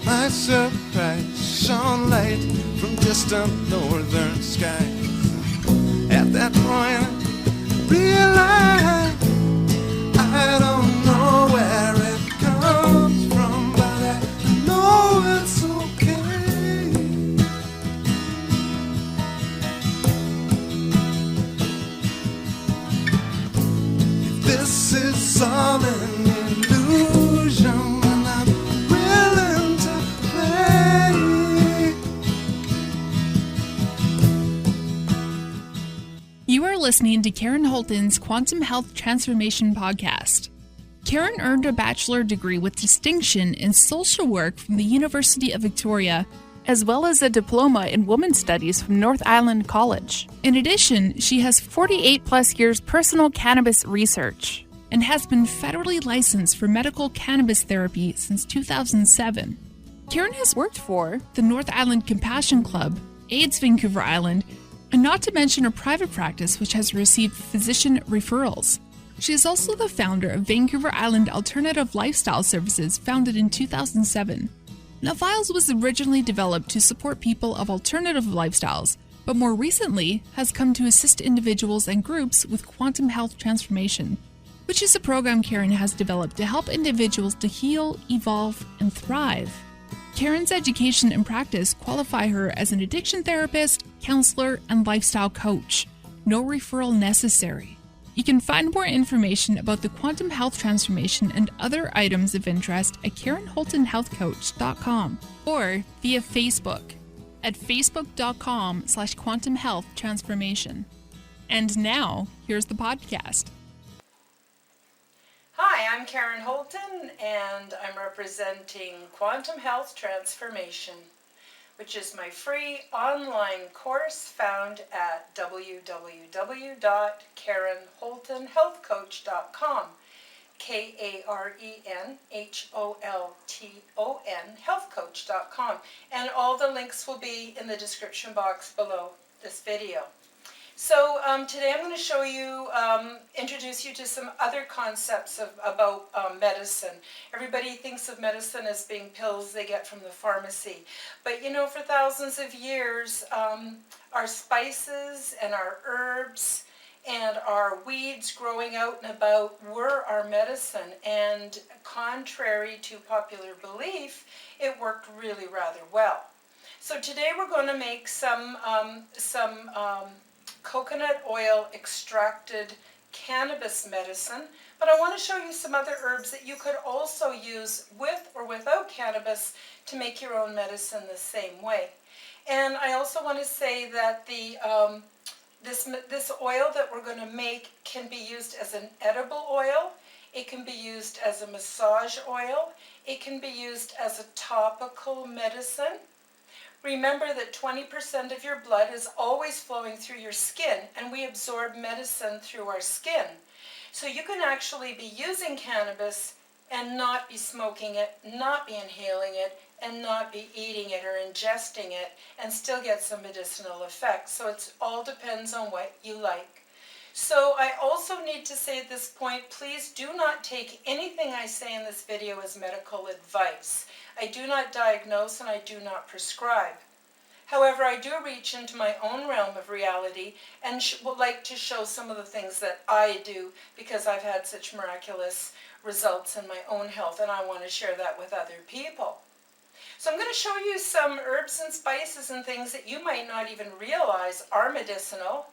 My surprise shone light from distant northern skies. At that point, realized I don't know where it comes from, but I know it's okay. If this is all an illusion, then I'm willing to play. You are listening to Karen Holton's Quantum Health Transformation Podcast. Karen earned a bachelor degree with distinction in social work from the University of Victoria, as well as a diploma in women's studies from North Island College. In addition, she has 48 plus years personal cannabis research and has been federally licensed for medical cannabis therapy since 2007. Karen has worked for the North Island Compassion Club, AIDS Vancouver Island, and not to mention a private practice which has received physician referrals. She is also the founder of Vancouver Island Alternative Lifestyle Services, founded in 2007. Now, Files was originally developed to support people of alternative lifestyles, but more recently has come to assist individuals and groups with quantum health transformation, which is a program Karen has developed to help individuals to heal, evolve, and thrive. Karen's education and practice qualify her as an addiction therapist, counselor, and lifestyle coach. No referral necessary. You can find more information about the quantum health transformation and other items of interest at KarenHoltonHealthCoach.com or via Facebook at facebook.com/quantumhealthtransformation. And now, here's the podcast. Hi, I'm Karen Holton, and I'm representing Quantum Health Transformation, which is my free online course found at www.KarenHoltonHealthCoach.com, KarenHolton, healthcoach.com, and all the links will be in the description box below this video. So today I'm going to show you, introduce you to some other concepts about medicine. Everybody thinks of medicine as being pills they get from the pharmacy. But you know, for thousands of years, our spices and our herbs and our weeds growing out and about were our medicine. And contrary to popular belief, it worked really rather well. So today we're going to make some coconut oil extracted cannabis medicine, but I want to show you some other herbs that you could also use with or without cannabis to make your own medicine the same way. And I also want to say that this oil that we're going to make can be used as an edible oil, it can be used as a massage oil, it can be used as a topical medicine. Remember that 20% of your blood is always flowing through your skin, and we absorb medicine through our skin. So you can actually be using cannabis and not be smoking it, not be inhaling it, and not be eating it or ingesting it, and still get some medicinal effects. So it all depends on what you like. So I also need to say at this point, please do not take anything I say in this video as medical advice. I do not diagnose and I do not prescribe. However, I do reach into my own realm of reality and would like to show some of the things that I do because I've had such miraculous results in my own health, and I want to share that with other people. So I'm going to show you some herbs and spices and things that you might not even realize are medicinal.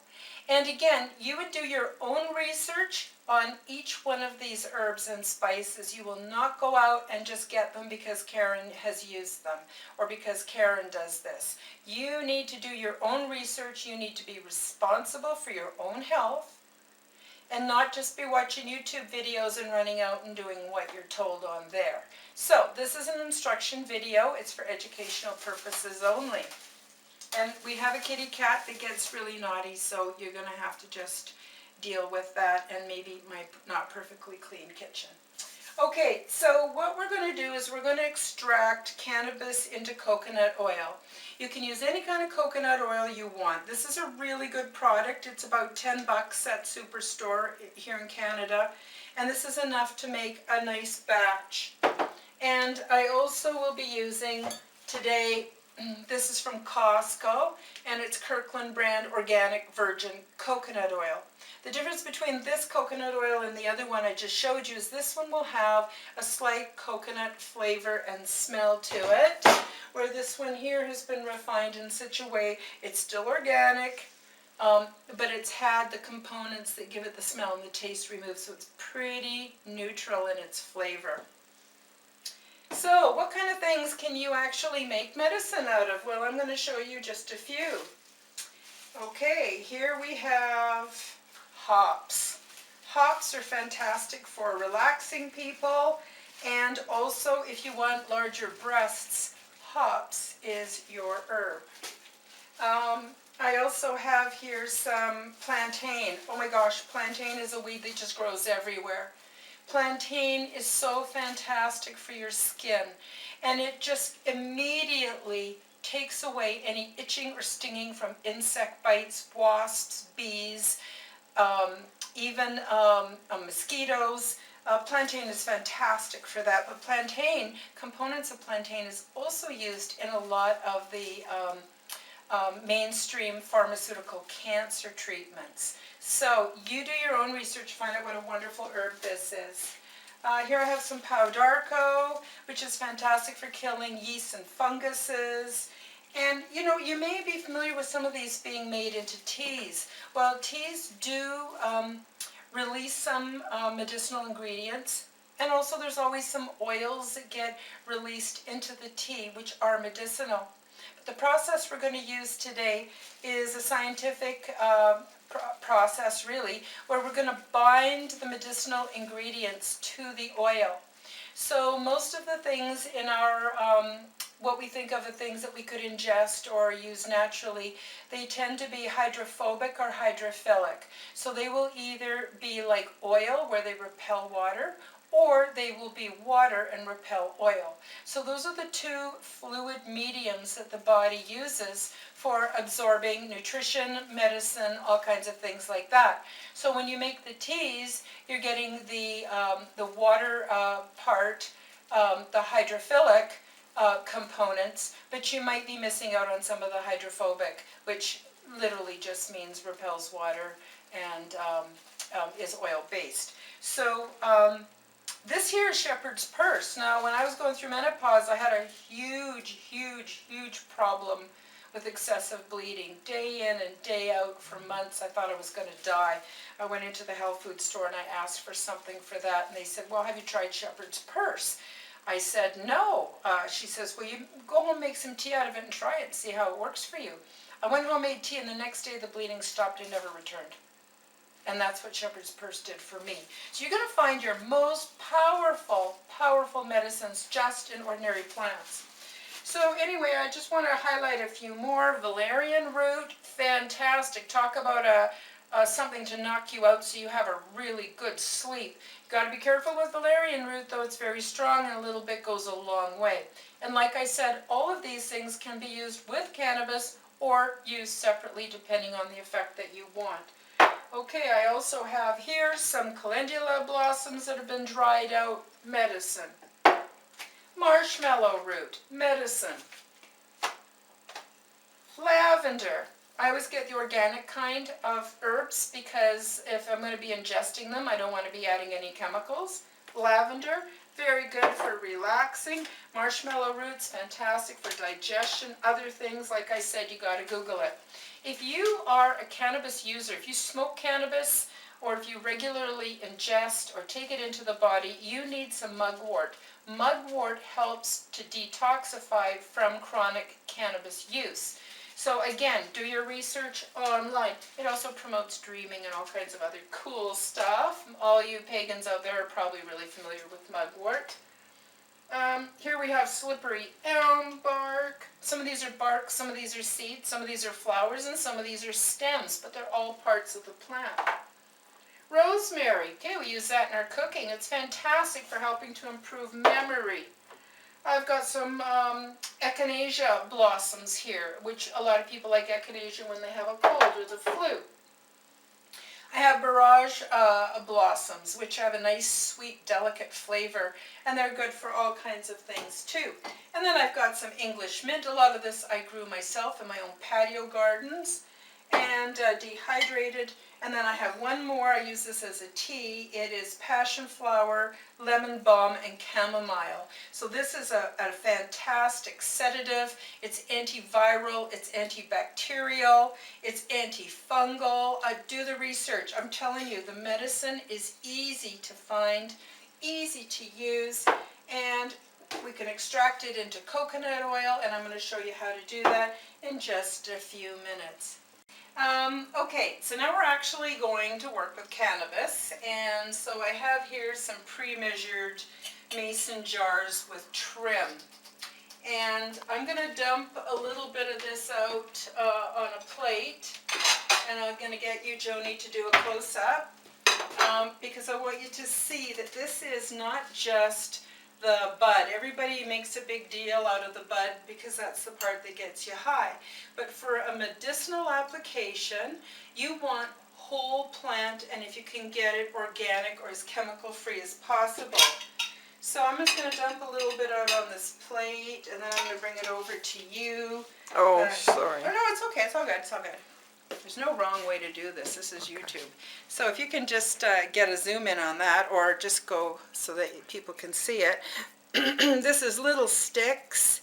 And again, you would do your own research on each one of these herbs and spices. You will not go out and just get them because Karen has used them or because Karen does this. You need to do your own research. You need to be responsible for your own health and not just be watching YouTube videos and running out and doing what you're told on there. So this is an instruction video. It's for educational purposes only. And we have a kitty cat that gets really naughty, so you're going to have to just deal with that and maybe my not perfectly clean kitchen. Okay, so what we're going to do is we're going to extract cannabis into coconut oil. You can use any kind of coconut oil you want. This is a really good product. It's about $10 at Superstore here in Canada. And this is enough to make a nice batch. And I also will be using today, this is from Costco, and it's Kirkland brand organic virgin coconut oil. The difference between this coconut oil and the other one I just showed you is this one will have a slight coconut flavor and smell to it, where this one here has been refined in such a way it's still organic, but it's had the components that give it the smell and the taste removed, so it's pretty neutral in its flavor. So, what kind of things can you actually make medicine out of? Well, I'm going to show you just a few. Okay, here we have hops. Hops are fantastic for relaxing people, and also if you want larger breasts, hops is your herb. I also have here some plantain. Oh my gosh, plantain is a weed that just grows everywhere. Plantain is so fantastic for your skin, and it just immediately takes away any itching or stinging from insect bites, wasps, bees, even mosquitoes. Plantain is fantastic for that, but components of plantain is also used in a lot of the mainstream pharmaceutical cancer treatments. So you do your own research, find out what a wonderful herb this is. Here I have some Powdarco, which is fantastic for killing yeasts and funguses. And you know, you may be familiar with some of these being made into teas. Well, teas do release some medicinal ingredients, and also there's always some oils that get released into the tea, which are medicinal. The process we're going to use today is a scientific process, really, where we're going to bind the medicinal ingredients to the oil. So most of the things in our, what we think of as things that we could ingest or use naturally, they tend to be hydrophobic or hydrophilic. So they will either be like oil, where they repel water, or they will be water and repel oil. So those are the two fluid mediums that the body uses for absorbing nutrition, medicine, all kinds of things like that. So when you make the teas, you're getting the water part, the hydrophilic components, but you might be missing out on some of the hydrophobic, which literally just means repels water and is oil-based. So this here is shepherd's purse. Now, when I was going through menopause, I had a huge problem with excessive bleeding. Day in and day out for months, I thought I was going to die. I went into the health food store and I asked for something for that, and they said, well, have you tried shepherd's purse? I said, no. She says, well, you go home, make some tea out of it and try it and see how it works for you. I went home, made tea, and the next day the bleeding stopped and never returned. And that's what shepherd's purse did for me. So you're going to find your most powerful medicines just in ordinary plants. So anyway, I just want to highlight a few more. Valerian root, fantastic. Talk about something to knock you out so you have a really good sleep. You've got to be careful with valerian root, though it's very strong and a little bit goes a long way. And like I said, all of these things can be used with cannabis or used separately depending on the effect that you want. Okay, I also have here some calendula blossoms that have been dried out, medicine. Marshmallow root, medicine. Lavender. I always get the organic kind of herbs because if I'm going to be ingesting them, I don't want to be adding any chemicals. Lavender, very good for relaxing. Marshmallow roots, fantastic for digestion. Other things, like I said, you got to Google it. If you are a cannabis user, if you smoke cannabis, or if you regularly ingest or take it into the body, you need some mugwort. Mugwort helps to detoxify from chronic cannabis use. So again, do your research online. It also promotes dreaming and all kinds of other cool stuff. All you pagans out there are probably really familiar with mugwort. Here we have slippery elm bark. Some of these are bark, some of these are seeds, some of these are flowers, and some of these are stems, but they're all parts of the plant. Rosemary. Okay, we use that in our cooking. It's fantastic for helping to improve memory. I've got some echinacea blossoms here, which a lot of people like echinacea when they have a cold or the flu. I have barrage blossoms, which have a nice, sweet, delicate flavor, and they're good for all kinds of things too. And then I've got some English mint. A lot of this I grew myself in my own patio gardens, and dehydrated. And then I have one more. I use this as a tea. It is passion flower, lemon balm, and chamomile. So this is a fantastic sedative. It's antiviral, it's antibacterial, it's antifungal. Do the research. I'm telling you, the medicine is easy to find, easy to use, and we can extract it into coconut oil, and I'm going to show you how to do that in just a few minutes. Okay, so now we're actually going to work with cannabis, and so I have here some pre-measured mason jars with trim. And I'm going to dump a little bit of this out on a plate, and I'm going to get you, Joni, to do a close-up, because I want you to see that this is not just the bud. Everybody makes a big deal out of the bud because that's the part that gets you high. But for a medicinal application, you want whole plant, and if you can get it organic or as chemical-free as possible. So I'm just going to dump a little bit out on this plate, and then I'm going to bring it over to you. Oh, sorry. Oh, no, it's okay. It's all good. It's all good. There's no wrong way to do this. This is YouTube. So if you can just get a zoom in on that, or just go so that people can see it. This is little sticks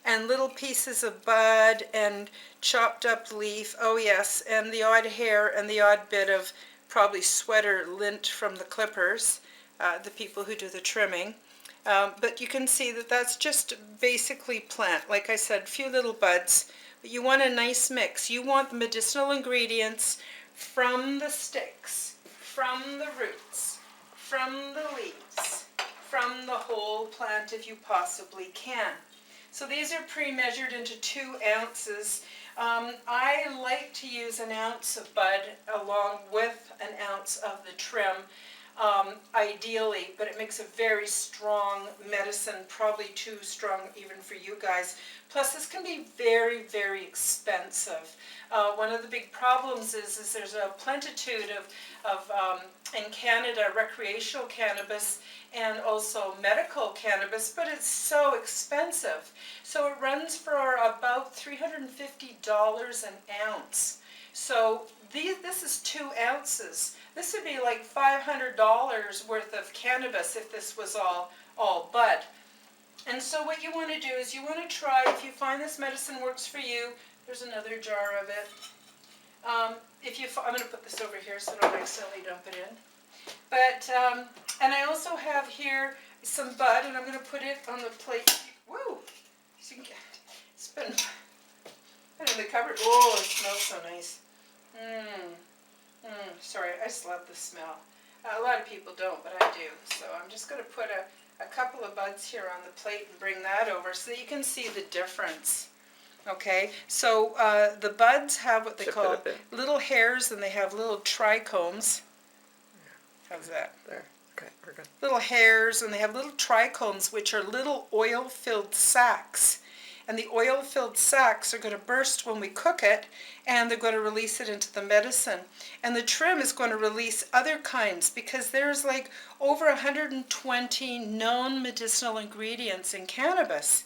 and little pieces of bud and chopped up leaf. Oh yes, and the odd hair and the odd bit of probably sweater lint from the clippers, the people who do the trimming. But you can see that that's just basically plant. Like I said, a few little buds. But you want a nice mix. You want the medicinal ingredients from the sticks, from the roots, from the leaves, from the whole plant if you possibly can. So these are pre-measured into 2 ounces. I like to use an ounce of bud along with an ounce of the trim. Ideally, but it makes a very strong medicine, probably too strong even for you guys. Plus, this can be very, very expensive. One of the big problems is there's a plentitude of in Canada, recreational cannabis and also medical cannabis, but it's so expensive. So it runs for about $350 an ounce. So this is 2 ounces. This would be like $500 worth of cannabis if this was all bud. And so what you want to do is you want to try, if you find this medicine works for you, there's another jar of it. I'm going to put this over here so I don't accidentally dump it in. But, and I also have here some bud, and I'm going to put it on the plate. Woo! So you can get, it's been in the cupboard. Oh, it smells so nice. Sorry, I just love the smell. A lot of people don't, but I do. So I'm just going to put a couple of buds here on the plate and bring that over so that you can see the difference. Okay, so the buds have what they call little hairs, and they have little trichomes. How's that? There. Okay, we're good. Little hairs, and they have little trichomes, which are little oil-filled sacs. And the oil-filled sacs are going to burst when we cook it, and they're going to release it into the medicine. And the trim is going to release other kinds, because there's like over 120 known medicinal ingredients in cannabis.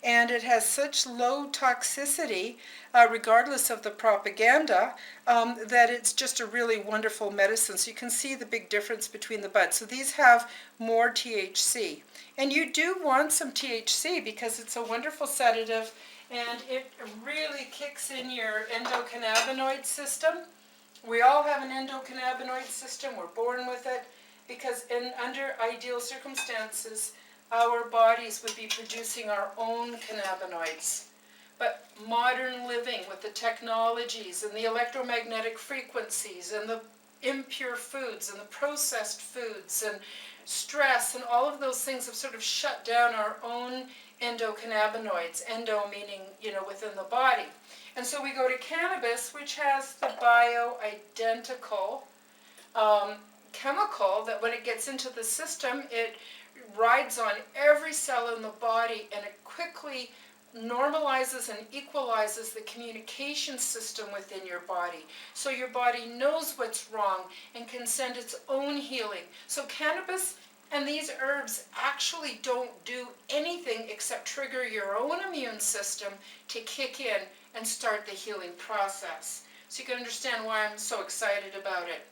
And it has such low toxicity, regardless of the propaganda, that it's just a really wonderful medicine. So you can see the big difference between the buds. So these have more THC. And you do want some THC because it's a wonderful sedative, and it really kicks in your endocannabinoid system. We all have an endocannabinoid system. We're born with it because under ideal circumstances, our bodies would be producing our own cannabinoids. But modern living with the technologies and the electromagnetic frequencies and the impure foods and the processed foods and stress and all of those things have sort of shut down our own endocannabinoids, endo meaning, within the body. And so we go to cannabis, which has the bio-identical chemical that when it gets into the system, it rides on every cell in the body, and it quickly normalizes and equalizes the communication system within your body. So your body knows what's wrong and can send its own healing. So cannabis and these herbs actually don't do anything except trigger your own immune system to kick in and start the healing process. So you can understand why I'm so excited about it.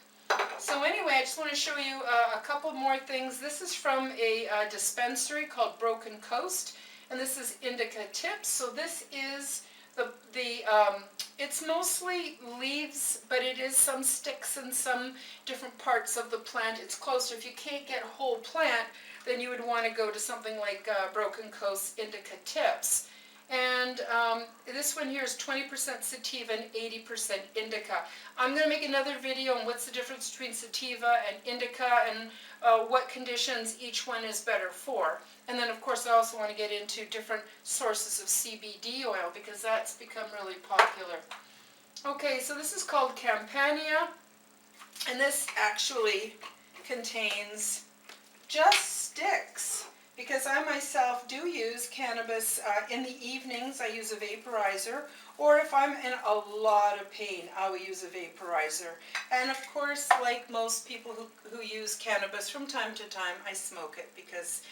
So anyway, I just want to show you a couple more things. This is from a dispensary called Broken Coast, and this is indica tips. So this is it's mostly leaves, but it is some sticks and some different parts of the plant. It's closer. If you can't get whole plant, then you would want to go to something like Broken Coast indica tips. And this one here is 20% sativa and 80% indica. I'm going to make another video on what's the difference between sativa and indica and what conditions each one is better for. And then of course I also want to get into different sources of CBD oil because that's become really popular. Okay, so this is called Campania, and this actually contains just sticks. Because I myself do use cannabis in the evenings, I use a vaporizer, or if I'm in a lot of pain, I will use a vaporizer. And of course, like most people who use cannabis from time to time, I smoke it because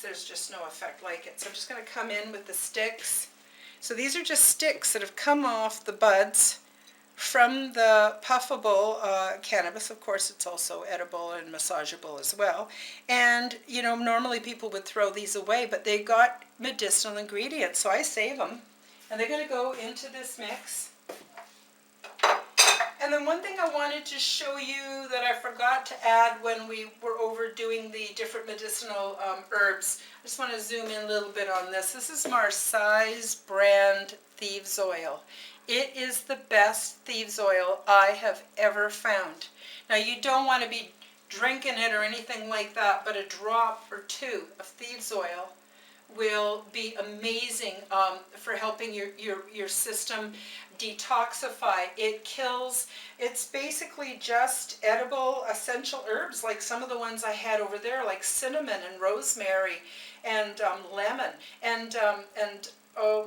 there's just no effect like it. So I'm just going to come in with the sticks. So these are just sticks that have come off the buds from the puffable cannabis. Of course, it's also edible and massageable as well. And, you know, normally people would throw these away, but they got medicinal ingredients, so I save them. And they're going to go into this mix. And then one thing I wanted to show you that I forgot to add when we were over doing the different medicinal herbs. I just want to zoom in a little bit on this. This is Marseille's brand Thieves Oil. It is the best thieves oil I have ever found. Now you don't want to be drinking it or anything like that, but a drop or two of thieves oil will be amazing for helping your system detoxify. It kills, it's basically just edible essential herbs like some of the ones I had over there, like cinnamon and rosemary and lemon and a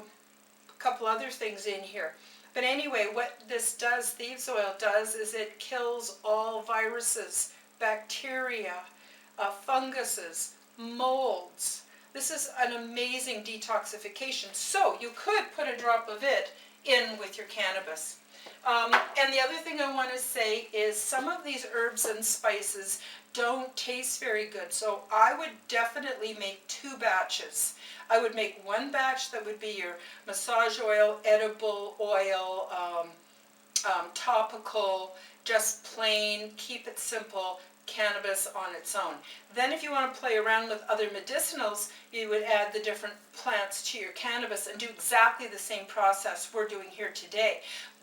couple other things in here. But anyway, what this does, thieves oil does, is it kills all viruses, bacteria, funguses, molds. This is an amazing detoxification. So you could put a drop of it in with your cannabis. And the other thing I want to say is some of these herbs and spices don't taste very good. So I would definitely make 2 batches. I would make one batch that would be your massage oil, edible oil, topical, just plain, keep it simple, cannabis on its own. Then if you want to play around with other medicinals, you would add the different plants to your cannabis and do exactly the same process we're doing here today.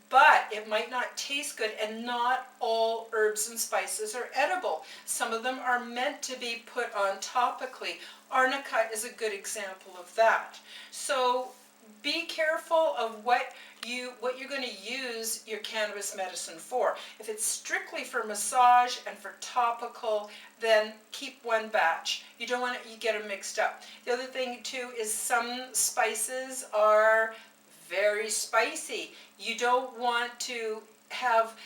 But it might not taste good, and not all herbs and spices are edible. Some of them are meant to be put on topically. Arnica is a good example of that. So be careful of what you're going to use your cannabis medicine for. If it's strictly for massage and for topical, then keep one batch. You don't want to get them mixed up. The other thing too is some spices are very spicy. You don't want to have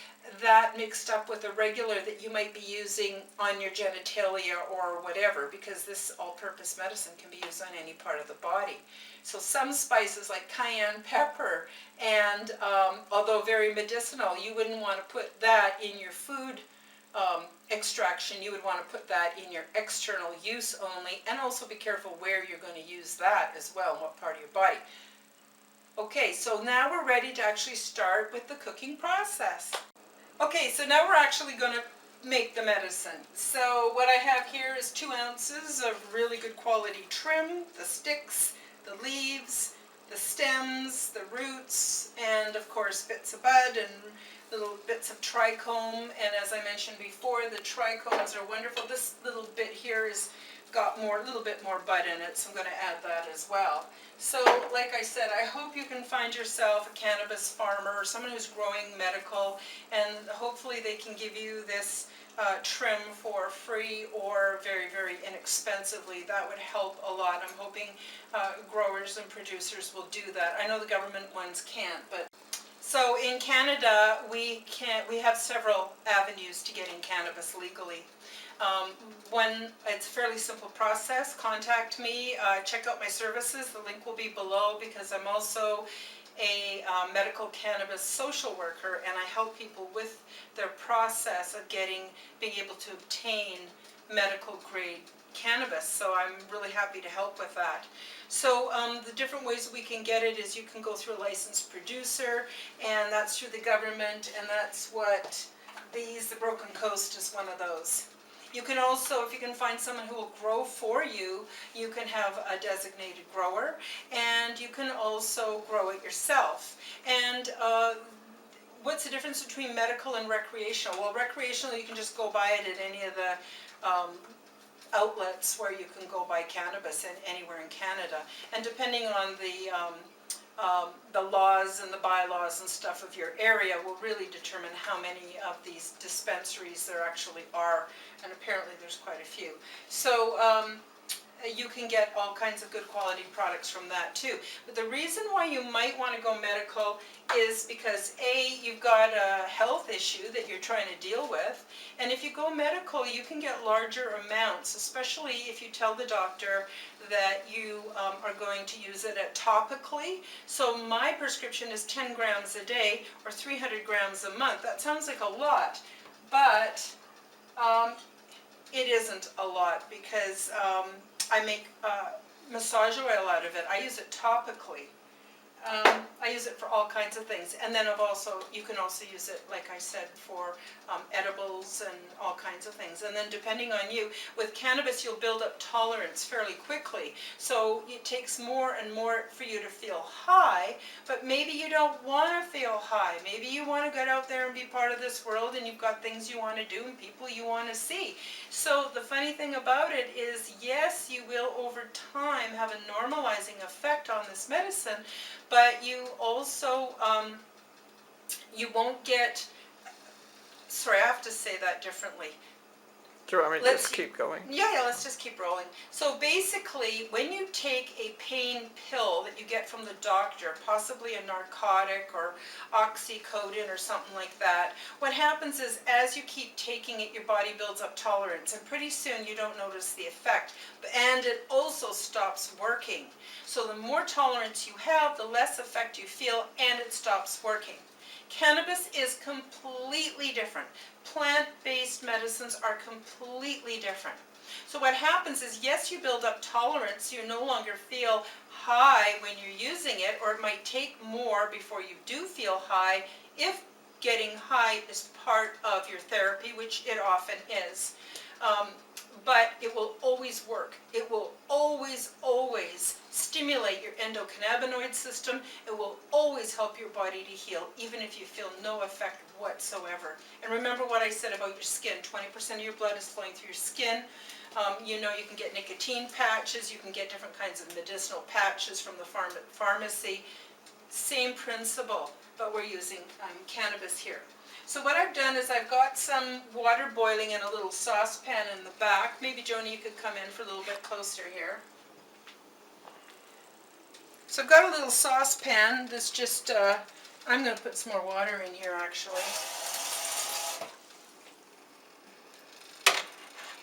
that mixed up with a regular that you might be using on your genitalia or whatever, because this all-purpose medicine can be used on any part of the body. So some spices like cayenne pepper, and although very medicinal, you wouldn't want to put that in your food extraction. You would want to put that in your external use only, and also be careful where you're going to use that as well, and what part of your body. Okay, so now we're ready to actually start with the cooking process. Okay, so now we're actually going to make the medicine. So what I have here is 2 ounces of really good quality trim, the sticks, the leaves, the stems, the roots, and of course bits of bud and little bits of trichome. And as I mentioned before, the trichomes are wonderful. This little bit here is got a little bit more bud in it, so I'm going to add that as well. So like I said, I hope you can find yourself a cannabis farmer or someone who's growing medical, and hopefully they can give you this trim for free or very, very inexpensively. That would help a lot. I'm hoping growers and producers will do that. I know the government ones can't, but so in Canada we have several avenues to getting cannabis legally. One, it's a fairly simple process. Contact me, check out my services. The link will be below, because I'm also a medical cannabis social worker, and I help people with their process of being able to obtain medical grade cannabis. So I'm really happy to help with that. So the different ways we can get it is you can go through a licensed producer, and that's through the government, and that's what the Broken Coast is one of those. You can also, if you can find someone who will grow for you, you can have a designated grower, and you can also grow it yourself. And what's the difference between medical and recreational? Well, recreational, you can just go buy it at any of the outlets where you can go buy cannabis anywhere in Canada. And depending on the laws and the bylaws and stuff of your area will really determine how many of these dispensaries there actually are, and apparently there's quite a few. So you can get all kinds of good quality products from that too. But the reason why you might want to go medical is because A, you've got a health issue that you're trying to deal with, and if you go medical you can get larger amounts, especially if you tell the doctor that you are going to use it topically. So my prescription is 10 grams a day or 300 grams a month. That sounds like a lot, but it isn't a lot, because I make massage oil out of it. I use it topically. I use it for all kinds of things, and then you can also use it, like I said, for edibles and all kinds of things. And then depending on you, with cannabis you'll build up tolerance fairly quickly. So it takes more and more for you to feel high, but maybe you don't want to feel high. Maybe you want to get out there and be part of this world, and you've got things you want to do and people you want to see. So the funny thing about it is, yes, you will over time have a normalizing effect on this medicine, but you also, you won't get, sorry, I have to say that differently. Do you want me to just keep going? Yeah, let's just keep rolling. So basically, when you take a pain pill that you get from the doctor, possibly a narcotic or oxycodone or something like that, what happens is as you keep taking it, your body builds up tolerance, and pretty soon you don't notice the effect. And it also stops working. So the more tolerance you have, the less effect you feel, and it stops working. Cannabis is completely different. Plant-based medicines are completely different. So what happens is, yes, you build up tolerance, you no longer feel high when you're using it, or it might take more before you do feel high, if getting high is part of your therapy, which it often is. But it will always work. It will always, always stimulate your endocannabinoid system. It will always help your body to heal, even if you feel no effect whatsoever. And remember what I said about your skin. 20% of your blood is flowing through your skin. You know, you can get nicotine patches. You can get different kinds of medicinal patches from the pharmacy. Same principle, but we're using cannabis here. So what I've done is I've got some water boiling in a little saucepan in the back. Maybe Joni, you could come in for a little bit closer here. So I've got a little saucepan that's just, I'm going to put some more water in here actually.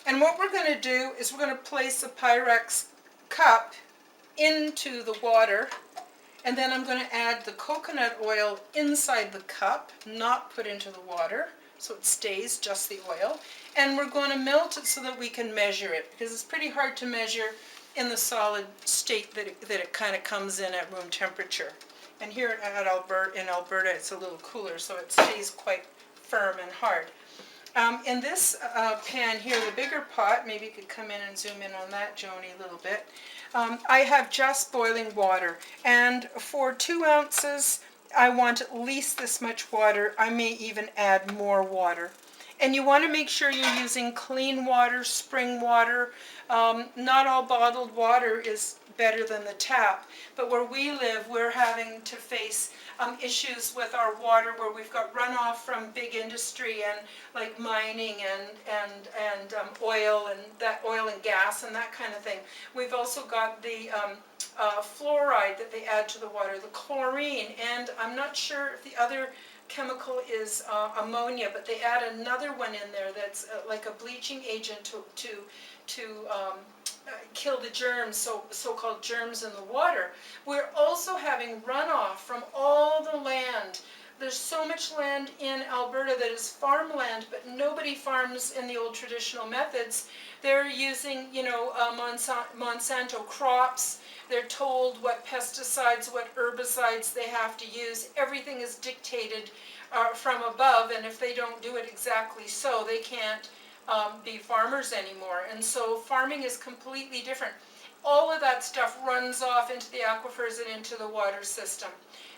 And what we're going to do is we're going to place a Pyrex cup into the water. And then I'm going to add the coconut oil inside the cup, not put into the water, so it stays just the oil. And we're going to melt it so that we can measure it, because it's pretty hard to measure in the solid state that it kind of comes in at room temperature. And here in Alberta, it's a little cooler, so it stays quite firm and hard. In this pan here, the bigger pot, maybe you could come in and zoom in on that, Joni, a little bit. I have just boiling water, and for 2 ounces I want at least this much water. I may even add more water. And you want to make sure you're using clean water, spring water. Not all bottled water is better than the tap, but where we live, we're having to face issues with our water where we've got runoff from big industry and like mining and oil and gas and that kind of thing. We've also got the fluoride that they add to the water, the chlorine, and I'm not sure if the other chemical is ammonia, but they add another one in there that's like a bleaching agent to kill the germs, so-called germs in the water. We're also having runoff from all the land. There's so much land in Alberta that is farmland, but nobody farms in the old traditional methods. They're using, Monsanto crops. They're told what pesticides, what herbicides they have to use. Everything is dictated from above, and if they don't do it exactly so, they can't be farmers anymore. And so farming is completely different. All of that stuff runs off into the aquifers and into the water system.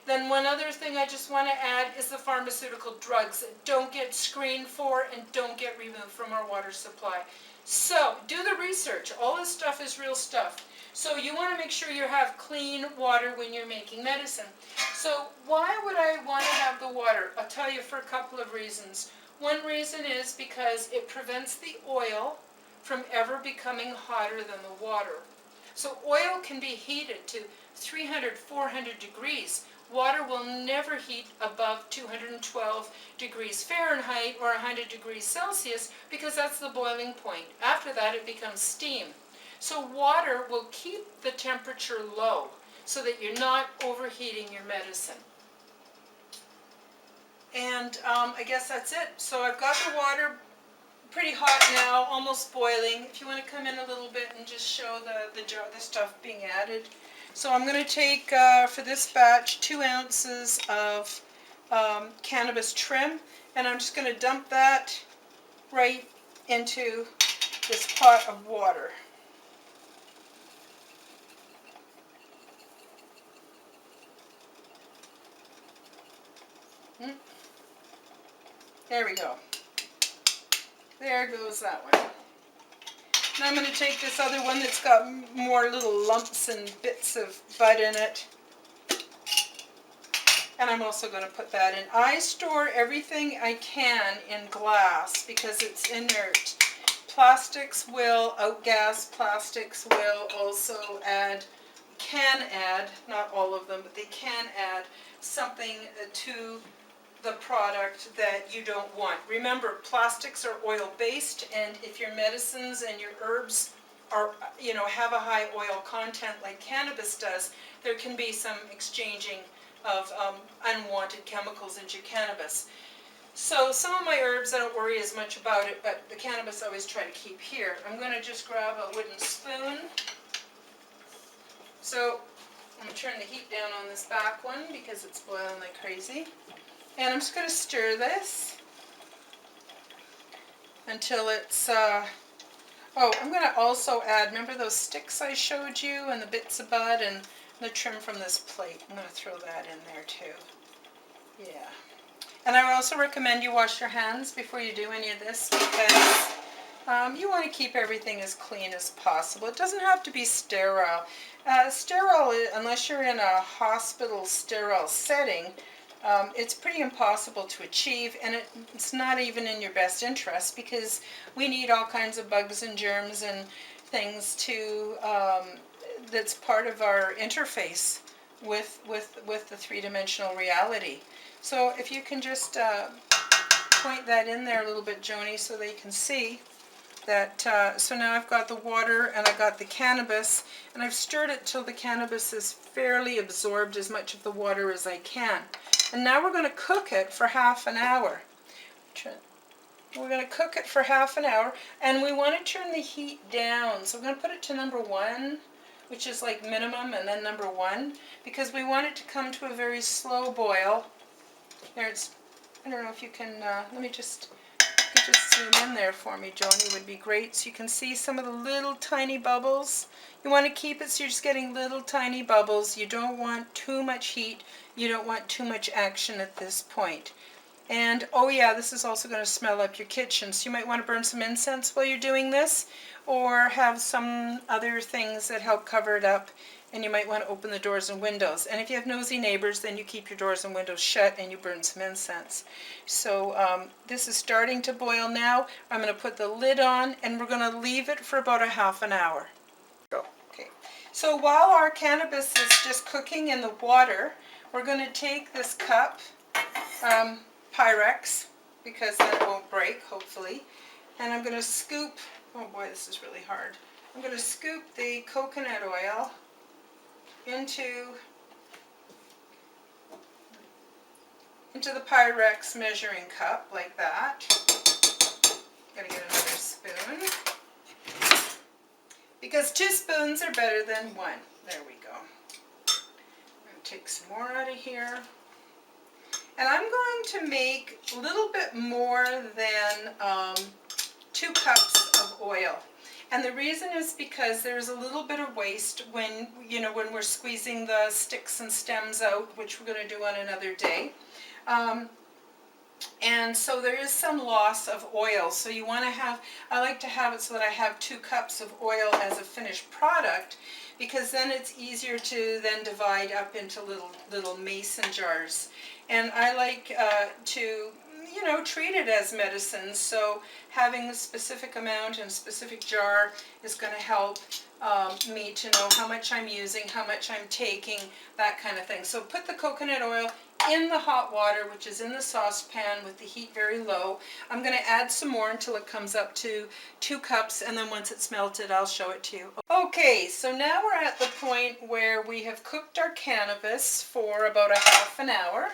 Then one other thing I just want to add is the pharmaceutical drugs that don't get screened for and don't get removed from our water supply. So do the research. All this stuff is real stuff. So you want to make sure you have clean water when you're making medicine. So why would I want to have the water? I'll tell you for a couple of reasons. One reason is because it prevents the oil from ever becoming hotter than the water. So oil can be heated to 300, 400 degrees. Water will never heat above 212 degrees Fahrenheit or 100 degrees Celsius because that's the boiling point. After that it becomes steam. So water will keep the temperature low so that you're not overheating your medicine. And I guess that's it. So I've got the water pretty hot now, almost boiling. If you want to come in a little bit and just show the stuff being added. So I'm going to take, for this batch, 2 ounces of cannabis trim, and I'm just going to dump that right into this pot of water. There we go. There goes that one. Now I'm going to take this other one that's got more little lumps and bits of bud in it. And I'm also going to put that in. I store everything I can in glass because it's inert. Plastics will outgas. Plastics will also can add, not all of them, but they can add something to the product that you don't want. Remember, plastics are oil-based, and if your medicines and your herbs are, have a high oil content like cannabis does, there can be some exchanging of unwanted chemicals into your cannabis. So some of my herbs, I don't worry as much about it, but the cannabis I always try to keep here. I'm going to just grab a wooden spoon. So I'm going to turn the heat down on this back one because it's boiling like crazy. And I'm just going to stir this until it's, I'm going to also add, remember those sticks I showed you and the bits of bud and the trim from this plate? I'm going to throw that in there too. Yeah. And I would also recommend you wash your hands before you do any of this because you want to keep everything as clean as possible. It doesn't have to be sterile. Sterile, unless you're in a hospital sterile setting, it's pretty impossible to achieve, and it's not even in your best interest because we need all kinds of bugs and germs and things to that's part of our interface with the three-dimensional reality. So if you can just point that in there a little bit, Joni, so they can see that. So now I've got the water and I got the cannabis, and I've stirred it till the cannabis is fairly absorbed as much of the water as I can. And now we're going to cook it for half an hour. We're going to cook it for half an hour, and we want to turn the heat down. So we're going to put it to number 1, which is like minimum, and then number 1, because we want it to come to a very slow boil. There it's, I don't know if you can, let me just, if you just zoom in there for me, Joni, would be great. So you can see some of the little tiny bubbles. You want to keep it so you're just getting little tiny bubbles. You don't want too much heat. You don't want too much action at this point. And oh yeah, this is also going to smell up your kitchen, so you might want to burn some incense while you're doing this, or have some other things that help cover it up, and you might want to open the doors and windows. And if you have nosy neighbors, then you keep your doors and windows shut and you burn some incense. So this is starting to boil now. I'm going to put the lid on, and we're going to leave it for about a half an hour. Go. Okay. So while our cannabis is just cooking in the water, we're going to take this cup, Pyrex, because then it won't break, hopefully. And I'm going to scoop, oh boy, this is really hard. I'm going to scoop the coconut oil into the Pyrex measuring cup, like that. Gotta get another spoon. Because 2 spoons are better than 1. There we go. I'm going to take some more out of here. And I'm going to make a little bit more than 2 cups of oil. And the reason is because there's a little bit of waste when we're squeezing the sticks and stems out, which we're going to do on another day. And so there is some loss of oil. So you want to have, I like to have it so that I have 2 cups of oil as a finished product, because then it's easier to then divide up into little mason jars. And I like to treat it as medicine, so having a specific amount and specific jar is going to help me to know how much I'm using, how much I'm taking, that kind of thing. So put the coconut oil in the hot water, which is in the saucepan with the heat very low. I'm going to add some more until it comes up to 2 cups, and then once it's melted, I'll show it to you. Okay, so now we're at the point where we have cooked our cannabis for about a half an hour.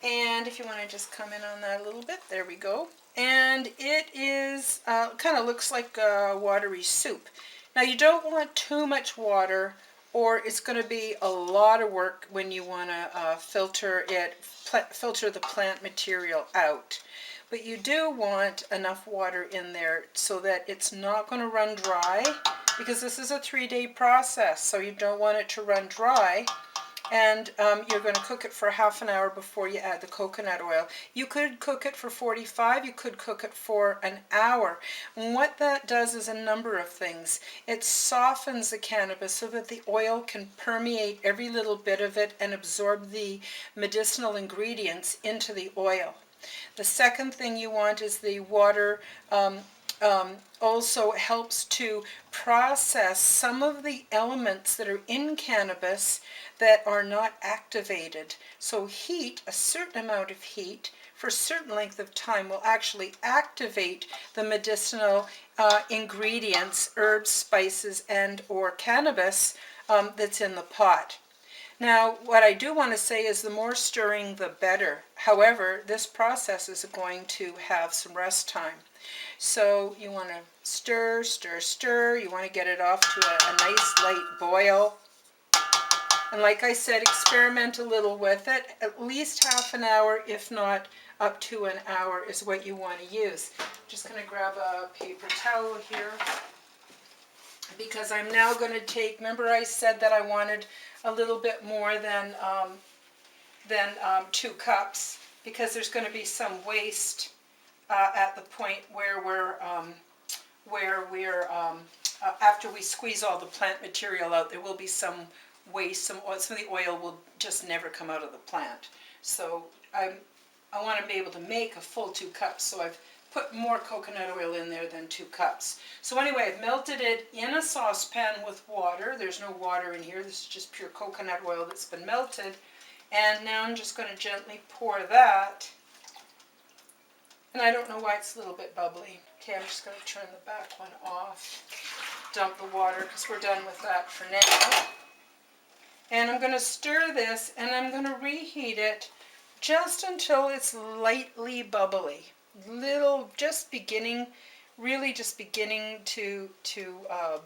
And if you want to just come in on that a little bit, there we go. And it is, kind of looks like a watery soup. Now you don't want too much water, or it's going to be a lot of work when you want to filter the plant material out. But you do want enough water in there so that it's not going to run dry, because this is a 3-day process, so you don't want it to run dry. And you're going to cook it for half an hour before you add the coconut oil. You could cook it for 45, you could cook it for an hour. And what that does is a number of things. It softens the cannabis so that the oil can permeate every little bit of it and absorb the medicinal ingredients into the oil. The second thing you want is the water also helps to process some of the elements that are in cannabis that are not activated. So heat, a certain amount of heat for a certain length of time, will actually activate the medicinal ingredients, herbs, spices, and or cannabis that's in the pot. Now, what I do want to say is the more stirring, the better. However, this process is going to have some rest time. So you want to stir, stir, stir. You want to get it off to a nice light boil. And like I said, experiment a little with it. At least half an hour, if not up to an hour, is what you want to use. I'm just going to grab a paper towel here, because I'm now going to take, remember I said that I wanted a little bit more than 2 cups, because there's going to be some waste at the point where we're after we squeeze all the plant material out, there will be some waste, some of the oil will just never come out of the plant. So I want to be able to make a full 2 cups, so I've put more coconut oil in there than 2 cups. So anyway, I've melted it in a saucepan with water. There's no water in here, this is just pure coconut oil that's been melted. And now I'm just going to gently pour that. And I don't know why it's a little bit bubbly. Okay, I'm just going to turn the back one off. Dump the water, because we're done with that for now. And I'm going to stir this, and I'm going to reheat it just until it's lightly bubbly. Just beginning to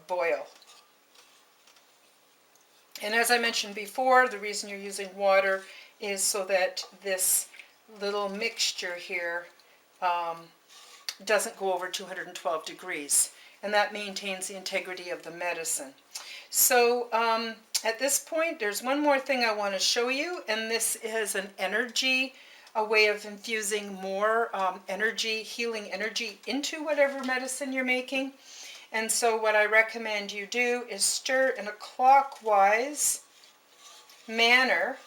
boil. And as I mentioned before, the reason you're using water is so that this little mixture here doesn't go over 212 degrees, and that maintains the integrity of the medicine. So at this point, there's one more thing I want to show you, and this is an energy a way of infusing more energy, healing energy into whatever medicine you're making. And so what I recommend you do is stir in a clockwise manner,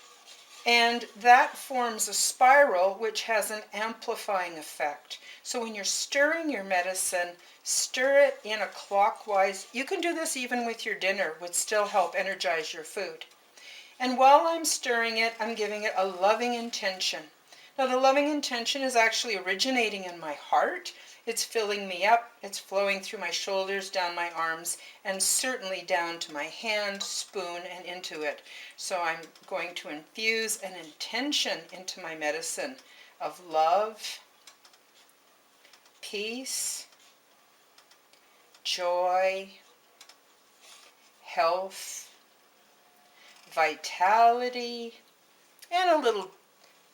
and that forms a spiral which has an amplifying effect. So when you're stirring your medicine, stir it in a clockwise. You can do this even with your dinner, would still help energize your food. And while I'm stirring it, I'm giving it a loving intention. Now the loving intention is actually originating in my heart. It's filling me up, it's flowing through my shoulders, down my arms, and certainly down to my hand, spoon, and into it. So I'm going to infuse an intention into my medicine of love, peace, joy, health, vitality, and a little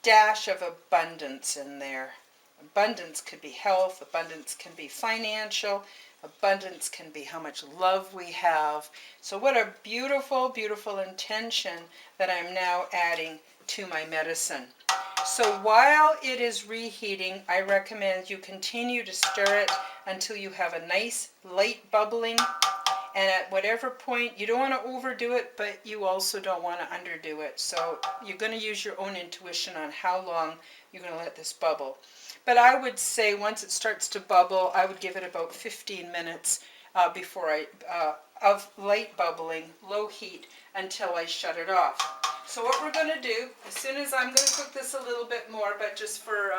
dash of abundance in there. Abundance could be health, abundance can be financial, abundance can be how much love we have. So what a beautiful, beautiful intention that I'm now adding to my medicine. So while it is reheating, I recommend you continue to stir it until you have a nice light bubbling. And at whatever point, you don't want to overdo it, but you also don't want to underdo it. So you're going to use your own intuition on how long you're going to let this bubble. But I would say once it starts to bubble, I would give it about 15 minutes of light bubbling, low heat, until I shut it off. So what we're going to do, as soon as I'm going to cook this a little bit more, but just for,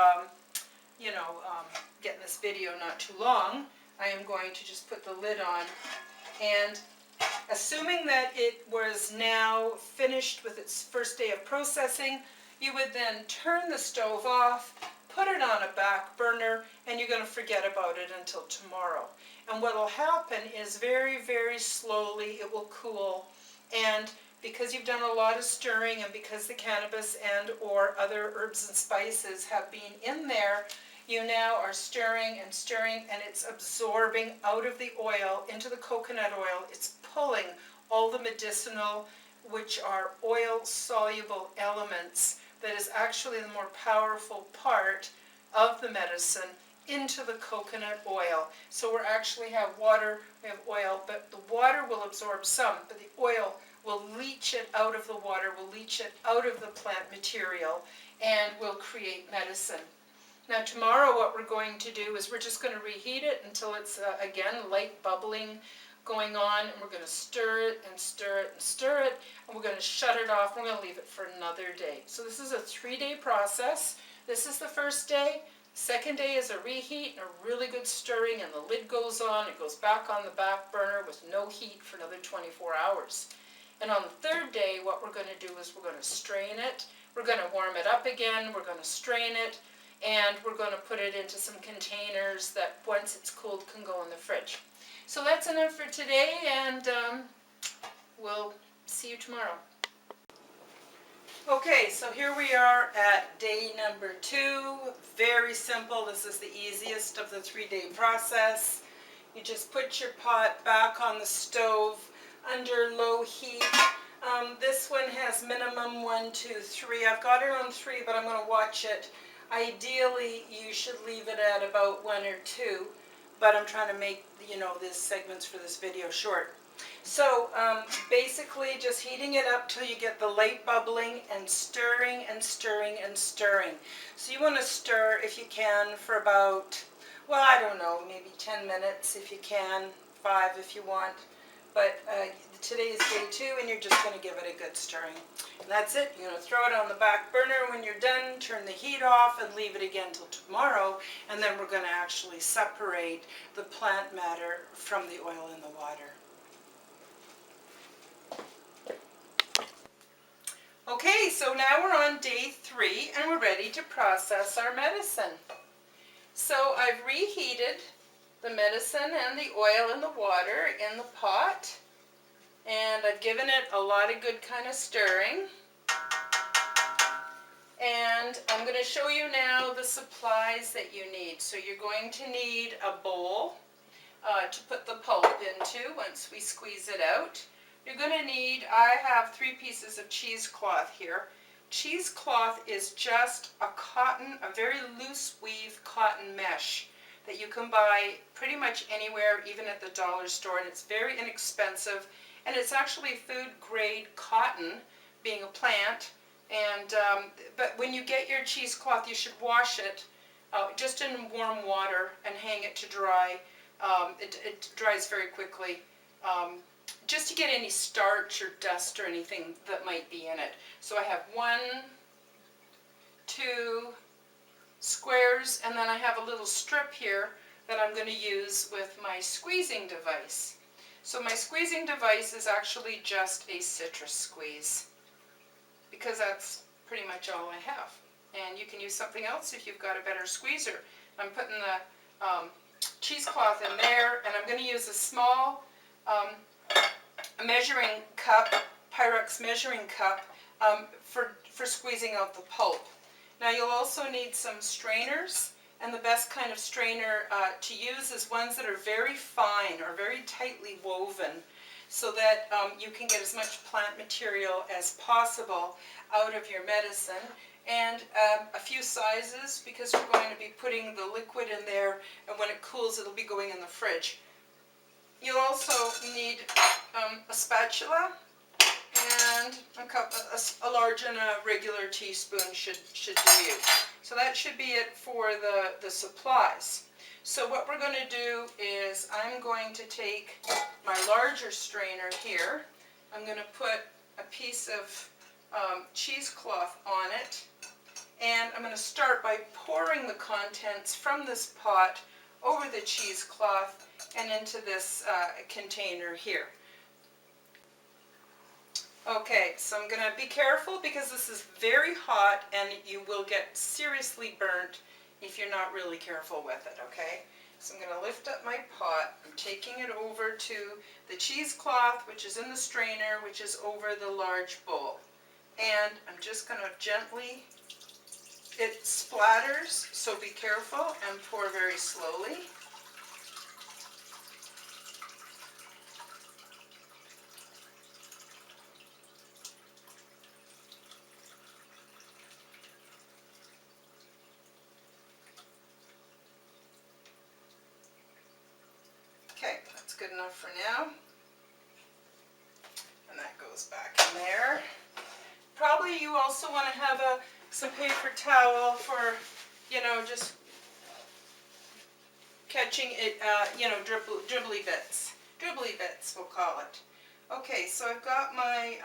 getting this video not too long, I am going to just put the lid on. And assuming that it was now finished with its first day of processing, you would then turn the stove off, put it on a back burner, and you're going to forget about it until tomorrow. And what will happen is very, very slowly it will cool. And because you've done a lot of stirring, and because the cannabis and or other herbs and spices have been in there, you now are stirring and stirring, and it's absorbing out of the oil into the coconut oil. It's pulling all the medicinal, which are oil-soluble elements, that is actually the more powerful part of the medicine, into the coconut oil. So we actually have water, we have oil, but the water will absorb some, but the oil will leach it out of the water, will leach it out of the plant material, and will create medicine. Now tomorrow what we're going to do is we're just going to reheat it until it's, again, light bubbling going on, and we're going to stir it and stir it and stir it, and we're going to shut it off. We're going to leave it for another day. So this is a 3-day process. This is the first day. Second day is a reheat and a really good stirring, and the lid goes on. It goes back on the back burner with no heat for another 24 hours. And on the third day, what we're going to do is we're going to strain it. We're going to warm it up again. We're going to strain it. And we're going to put it into some containers that once it's cooled can go in the fridge. So that's enough for today, and we'll see you tomorrow. Okay, so here we are at day number 2. Very simple. This is the easiest of the 3-day process. You just put your pot back on the stove under low heat. This one has minimum 1, 2, 3. I've got it on 3, but I'm going to watch it. Ideally, you should leave it at about 1 or 2, but I'm trying to make, these segments for this video short. So basically just heating it up till you get the light bubbling and stirring and stirring and stirring. So you want to stir, if you can, for about, well, I don't know, maybe 10 minutes if you can, 5 if you want. But today is day 2, and you're just going to give it a good stirring. And that's it. You're going to throw it on the back burner when you're done, turn the heat off, and leave it again till tomorrow. And then we're going to actually separate the plant matter from the oil in the water. Okay, so now we're on day 3, and we're ready to process our medicine. So I've reheated the medicine and the oil and the water in the pot, and I've given it a lot of good kind of stirring. And I'm going to show you now the supplies that you need. So you're going to need a bowl to put the pulp into once we squeeze it out. You're going to need, I have 3 pieces of cheesecloth here. cheesecloth is just a cotton, a very loose weave cotton mesh that you can buy pretty much anywhere, even at the dollar store, and it's very inexpensive, and it's actually food grade cotton, being a plant. And but when you get your cheesecloth, you should wash it just in warm water and hang it to dry. It dries very quickly, just to get any starch or dust or anything that might be in it. So I have 1, 2 squares, and then I have a little strip here that I'm going to use with my squeezing device. So my squeezing device is actually just a citrus squeeze, because that's pretty much all I have. And you can use something else if you've got a better squeezer. I'm putting the cheesecloth in there, and I'm going to use a small measuring cup, Pyrex measuring cup, for squeezing out the pulp. Now you'll also need some strainers, and the best kind of strainer to use is ones that are very fine or very tightly woven, so that you can get as much plant material as possible out of your medicine, and a few sizes, because we're going to be putting the liquid in there, and when it cools it'll be going in the fridge. You'll also need a spatula, and a large and a regular teaspoon should do you. So that should be it for the supplies. So what we're going to do is I'm going to take my larger strainer here. I'm going to put a piece of cheesecloth on it, and I'm going to start by pouring the contents from this pot over the cheesecloth and into this container here. Okay, so I'm going to be careful because this is very hot and you will get seriously burnt if you're not really careful with it, okay? So I'm going to lift up my pot. I'm taking it over to the cheesecloth, which is in the strainer, which is over the large bowl. And I'm just going to gently, it splatters, so be careful and pour very slowly. Okay, that's good enough for now. And that goes back in there. Probably you also want to have some paper towel for, just catching it, dribbly bits. Dribbly bits, we'll call it. Okay, so I've got my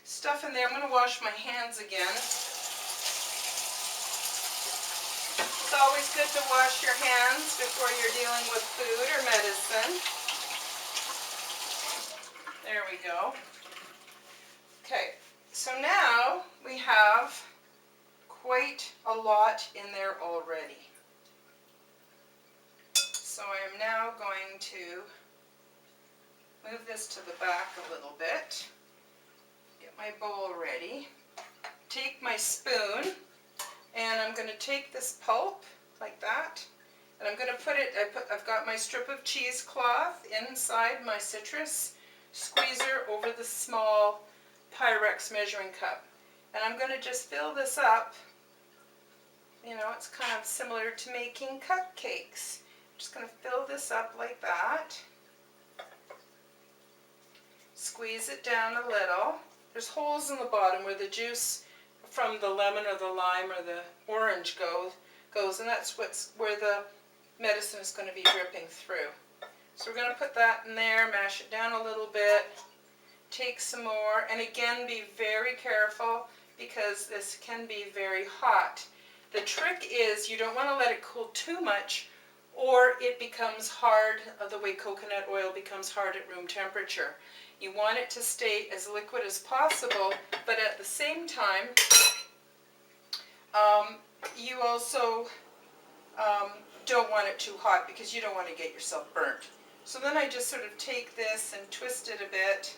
stuff in there. I'm going to wash my hands again. It's always good to wash your hands before you're dealing with food or medicine. There we go. Okay, so now we have quite a lot in there already. So I am now going to move this to the back a little bit, get my bowl ready, take my spoon, and I'm going to take this pulp like that, and I'm going to put it, I've got my strip of cheesecloth inside my citrus squeezer over the small Pyrex measuring cup. And I'm going to just fill this up. It's kind of similar to making cupcakes. I'm just going to fill this up like that. Squeeze it down a little. There's holes in the bottom where the juice from the lemon or the lime or the orange goes, and that's where the medicine is going to be dripping through. So we're going to put that in there, mash it down a little bit, take some more, and again be very careful because this can be very hot. The trick is you don't want to let it cool too much or it becomes hard, the way coconut oil becomes hard at room temperature. You want it to stay as liquid as possible, but at the same time, you also don't want it too hot because you don't want to get yourself burnt. So then I just sort of take this and twist it a bit,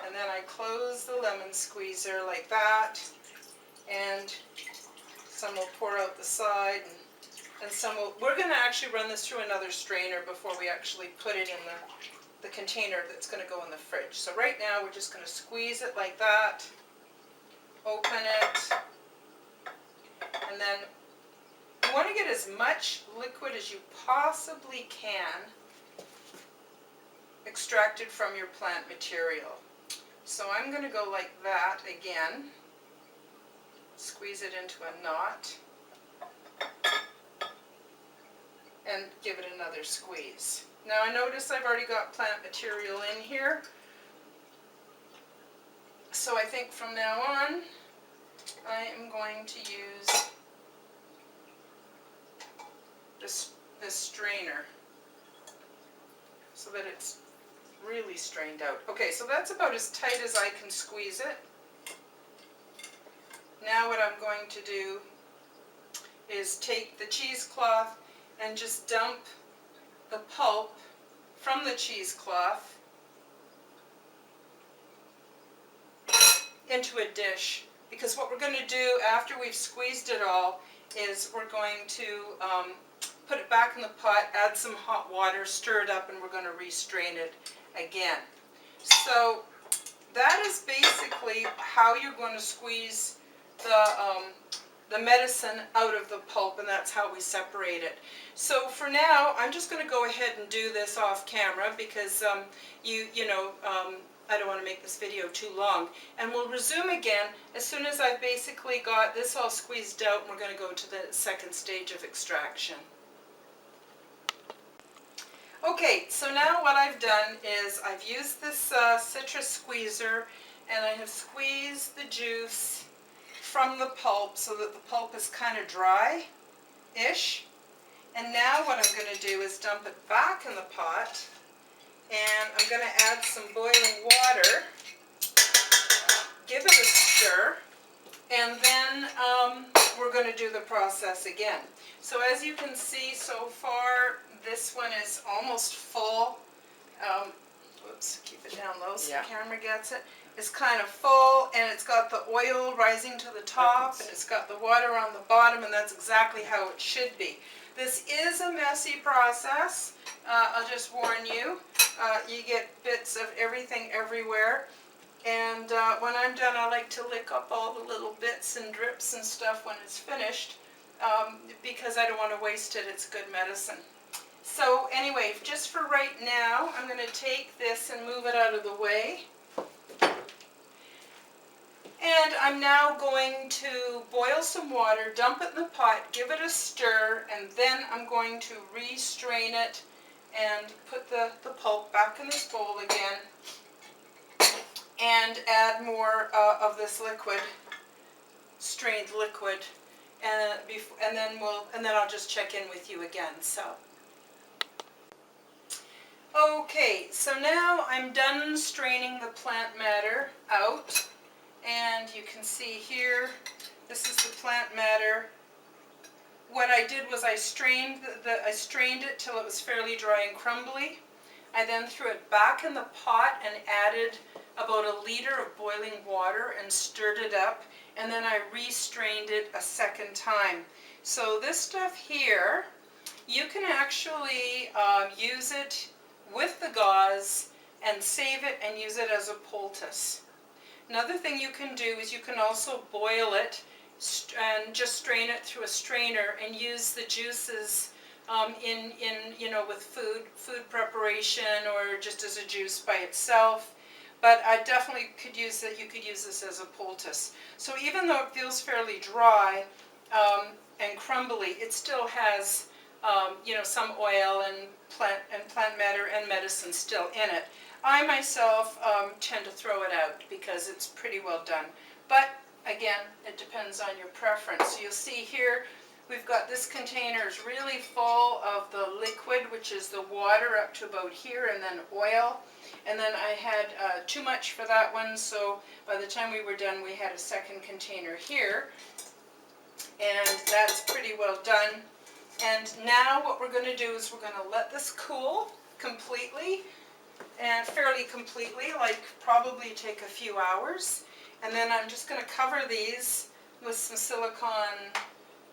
and then I close the lemon squeezer like that, and some will pour out the side, and some will, we're going to actually run this through another strainer before we actually put it in the container that's going to go in the fridge. So right now we're just going to squeeze it like that, open it, and then you want to get as much liquid as you possibly can extracted from your plant material. So I'm going to go like that again, squeeze it into a knot, and give it another squeeze. Now I notice I've already got plant material in here, so I think from now on I am going to use this strainer so that it's really strained out. Okay, so that's about as tight as I can squeeze it. Now what I'm going to do is take the cheesecloth and just dump the pulp from the cheesecloth into a dish, because what we're going to do after we've squeezed it all is we're going to put it back in the pot, add some hot water, stir it up, and we're going to restrain it again. So that is basically how you're going to squeeze the medicine out of the pulp, and that's how we separate it. So for now, I'm just going to go ahead and do this off camera because I don't want to make this video too long. And we'll resume again as soon as I've basically got this all squeezed out, and we're going to go to the second stage of extraction. Okay, so now what I've done is I've used this citrus squeezer, and I have squeezed the juice from the pulp so that the pulp is kind of dry-ish. And now what I'm going to do is dump it back in the pot, and I'm going to add some boiling water, give it a stir, and then we're going to do the process again. So as you can see so far, this one is almost full. Whoops, keep it down low so the camera gets it. It's kind of full, and it's got the oil rising to the top, and it's got the water on the bottom, and that's exactly how it should be. This is a messy process. I'll just warn you. You get bits of everything everywhere. And when I'm done, I like to lick up all the little bits and drips and stuff when it's finished, because I don't want to waste it. It's good medicine. So anyway, just for right now, I'm going to take this and move it out of the way. And I'm now going to boil some water, dump it in the pot, give it a stir, and then I'm going to restrain it and put the pulp back in this bowl again and add more of this liquid, strained liquid, and then I'll just check in with you again. So. Okay, so now I'm done straining the plant matter out, and you can see here, this is the plant matter. What I did was I strained it till it was fairly dry and crumbly. I then threw it back in the pot and added about 1 liter of boiling water and stirred it up, and then I restrained it a second time. So this stuff here, you can actually use it with the gauze and save it and use it as a poultice. Another thing you can do is you can also boil it and just strain it through a strainer and use the juices with food preparation, or just as a juice by itself. But I definitely could use it. You could use this as a poultice. So even though it feels fairly dry and crumbly, it still has some oil and plant matter and medicine still in it. I myself tend to throw it out because it's pretty well done. But again, it depends on your preference. So you'll see here, we've got this container is really full of the liquid, which is the water up to about here, and then oil. And then I had too much for that one, so by the time we were done, we had a second container here. And that's pretty well done. And now what we're going to do is we're going to let this cool completely, and fairly completely, like probably take a few hours. And then I'm just going to cover these with some silicone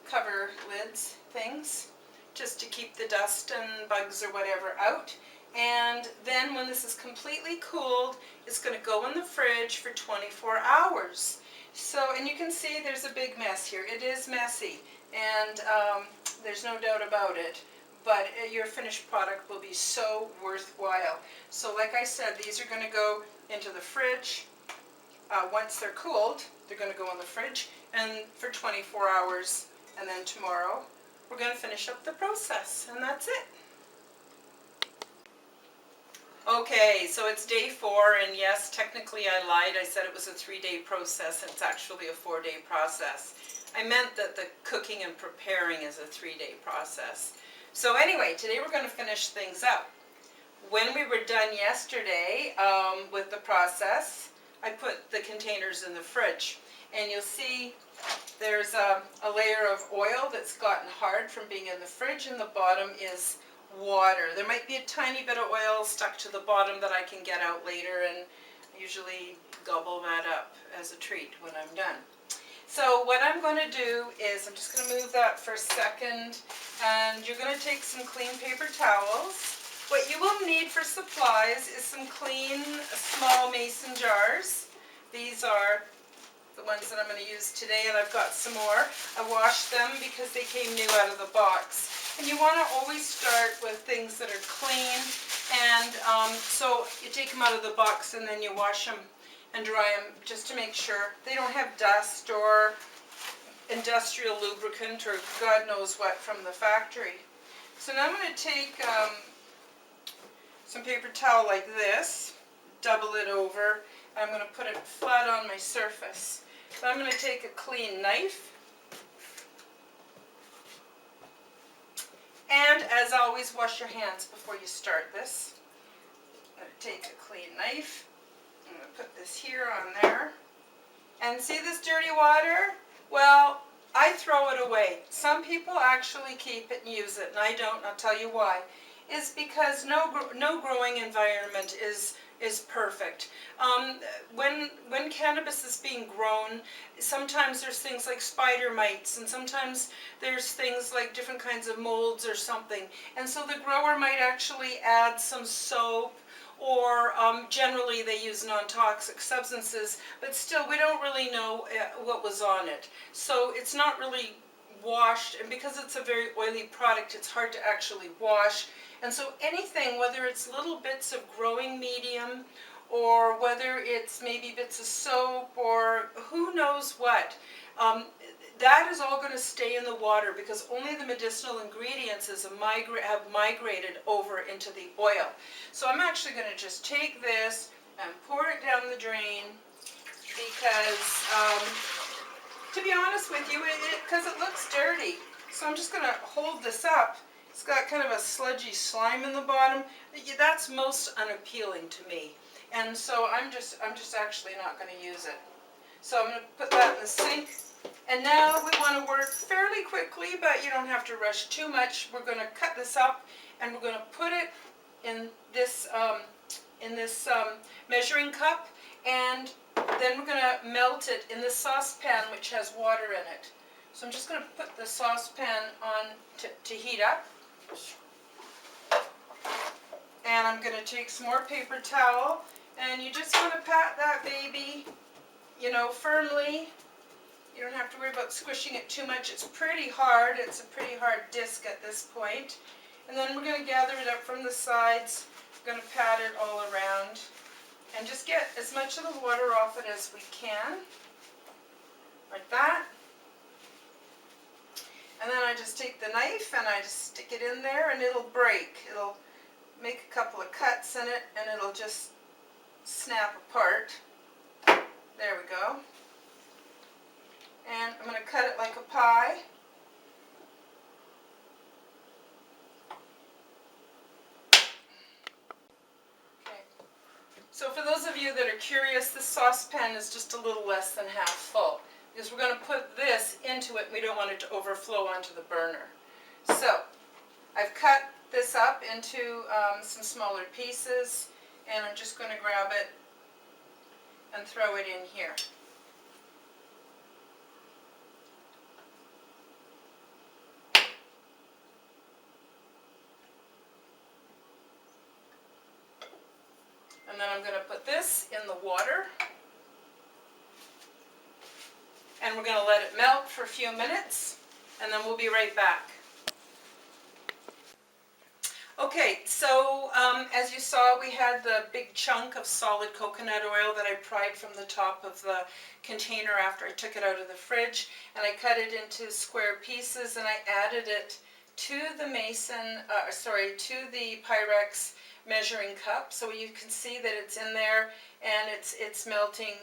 cover lids things, just to keep the dust and bugs or whatever out. And then when this is completely cooled, it's going to go in the fridge for 24 hours. So, and you can see there's a big mess here. It is messy, and there's no doubt about it. But your finished product will be so worthwhile. So like I said, these are going to go into the fridge. Once they're cooled, they're going to go in the fridge and for 24 hours. And then tomorrow, we're going to finish up the process, and that's it. Okay, so it's day 4, and yes, technically I lied. I said it was a 3-day process, and it's actually a 4-day process. I meant that the cooking and preparing is a 3-day process. So anyway, today we're going to finish things up. When we were done yesterday with the process, I put the containers in the fridge, and you'll see there's a layer of oil that's gotten hard from being in the fridge, and the bottom is water. There might be a tiny bit of oil stuck to the bottom that I can get out later, and usually gobble that up as a treat when I'm done. So what I'm going to do is, I'm just going to move that for a second, and you're going to take some clean paper towels. What you will need for supplies is some clean small mason jars. These are the ones that I'm going to use today, and I've got some more. I washed them because they came new out of the box. And you want to always start with things that are clean, and so you take them out of the box and then you wash them and dry them just to make sure they don't have dust or industrial lubricant or God knows what from the factory. So now I'm going to take some paper towel like this, double it over, and I'm going to put it flat on my surface. So I'm going to take a clean knife, and as always, wash your hands before you start this. I'm going to take a clean knife, I'm going to put this here on there, and see this dirty water? Well, I throw it away. Some people actually keep it and use it, and I don't, and I'll tell you why. It's because no growing environment is perfect. When cannabis is being grown, sometimes there's things like spider mites, and sometimes there's things like different kinds of molds or something. And so the grower might actually add some soap, or generally they use non-toxic substances, but still we don't really know what was on it. So it's not really washed, and because it's a very oily product, it's hard to actually wash. And so anything, whether it's little bits of growing medium, or whether it's maybe bits of soap, or who knows what, that is all going to stay in the water because only the medicinal ingredients have migrated over into the oil. So I'm actually going to just take this and pour it down the drain because, to be honest with you, because it looks dirty. So I'm just going to hold this up. It's got kind of a sludgy slime in the bottom. That's most unappealing to me. And so I'm just actually not going to use it. So I'm going to put that in the sink. And now we want to work fairly quickly, but you don't have to rush too much. We're going to cut this up, and we're going to put it in this measuring cup, and then we're going to melt it in this saucepan which has water in it. So I'm just going to put the saucepan on to heat up. And I'm going to take some more paper towel, and you just want to pat that baby, firmly. You don't have to worry about squishing it too much. It's pretty hard. It's a pretty hard disc at this point. And then we're going to gather it up from the sides. We're going to pat it all around and just get as much of the water off it as we can, like that. And then I just take the knife and I just stick it in there, and it'll break. It'll make a couple of cuts in it, and it'll just snap apart. There we go. And I'm going to cut it like a pie. Okay. So for those of you that are curious, this saucepan is just a little less than half full, because we're going to put this into it. We don't want it to overflow onto the burner. So I've cut this up into some smaller pieces, and I'm just going to grab it and throw it in here. And then I'm going to put this in the water. And we're going to let it melt for a few minutes, and then we'll be right back. Okay, so as you saw, we had the big chunk of solid coconut oil that I pried from the top of the container after I took it out of the fridge, and I cut it into square pieces, and I added it to the to the Pyrex measuring cup, so you can see that it's in there and it's melting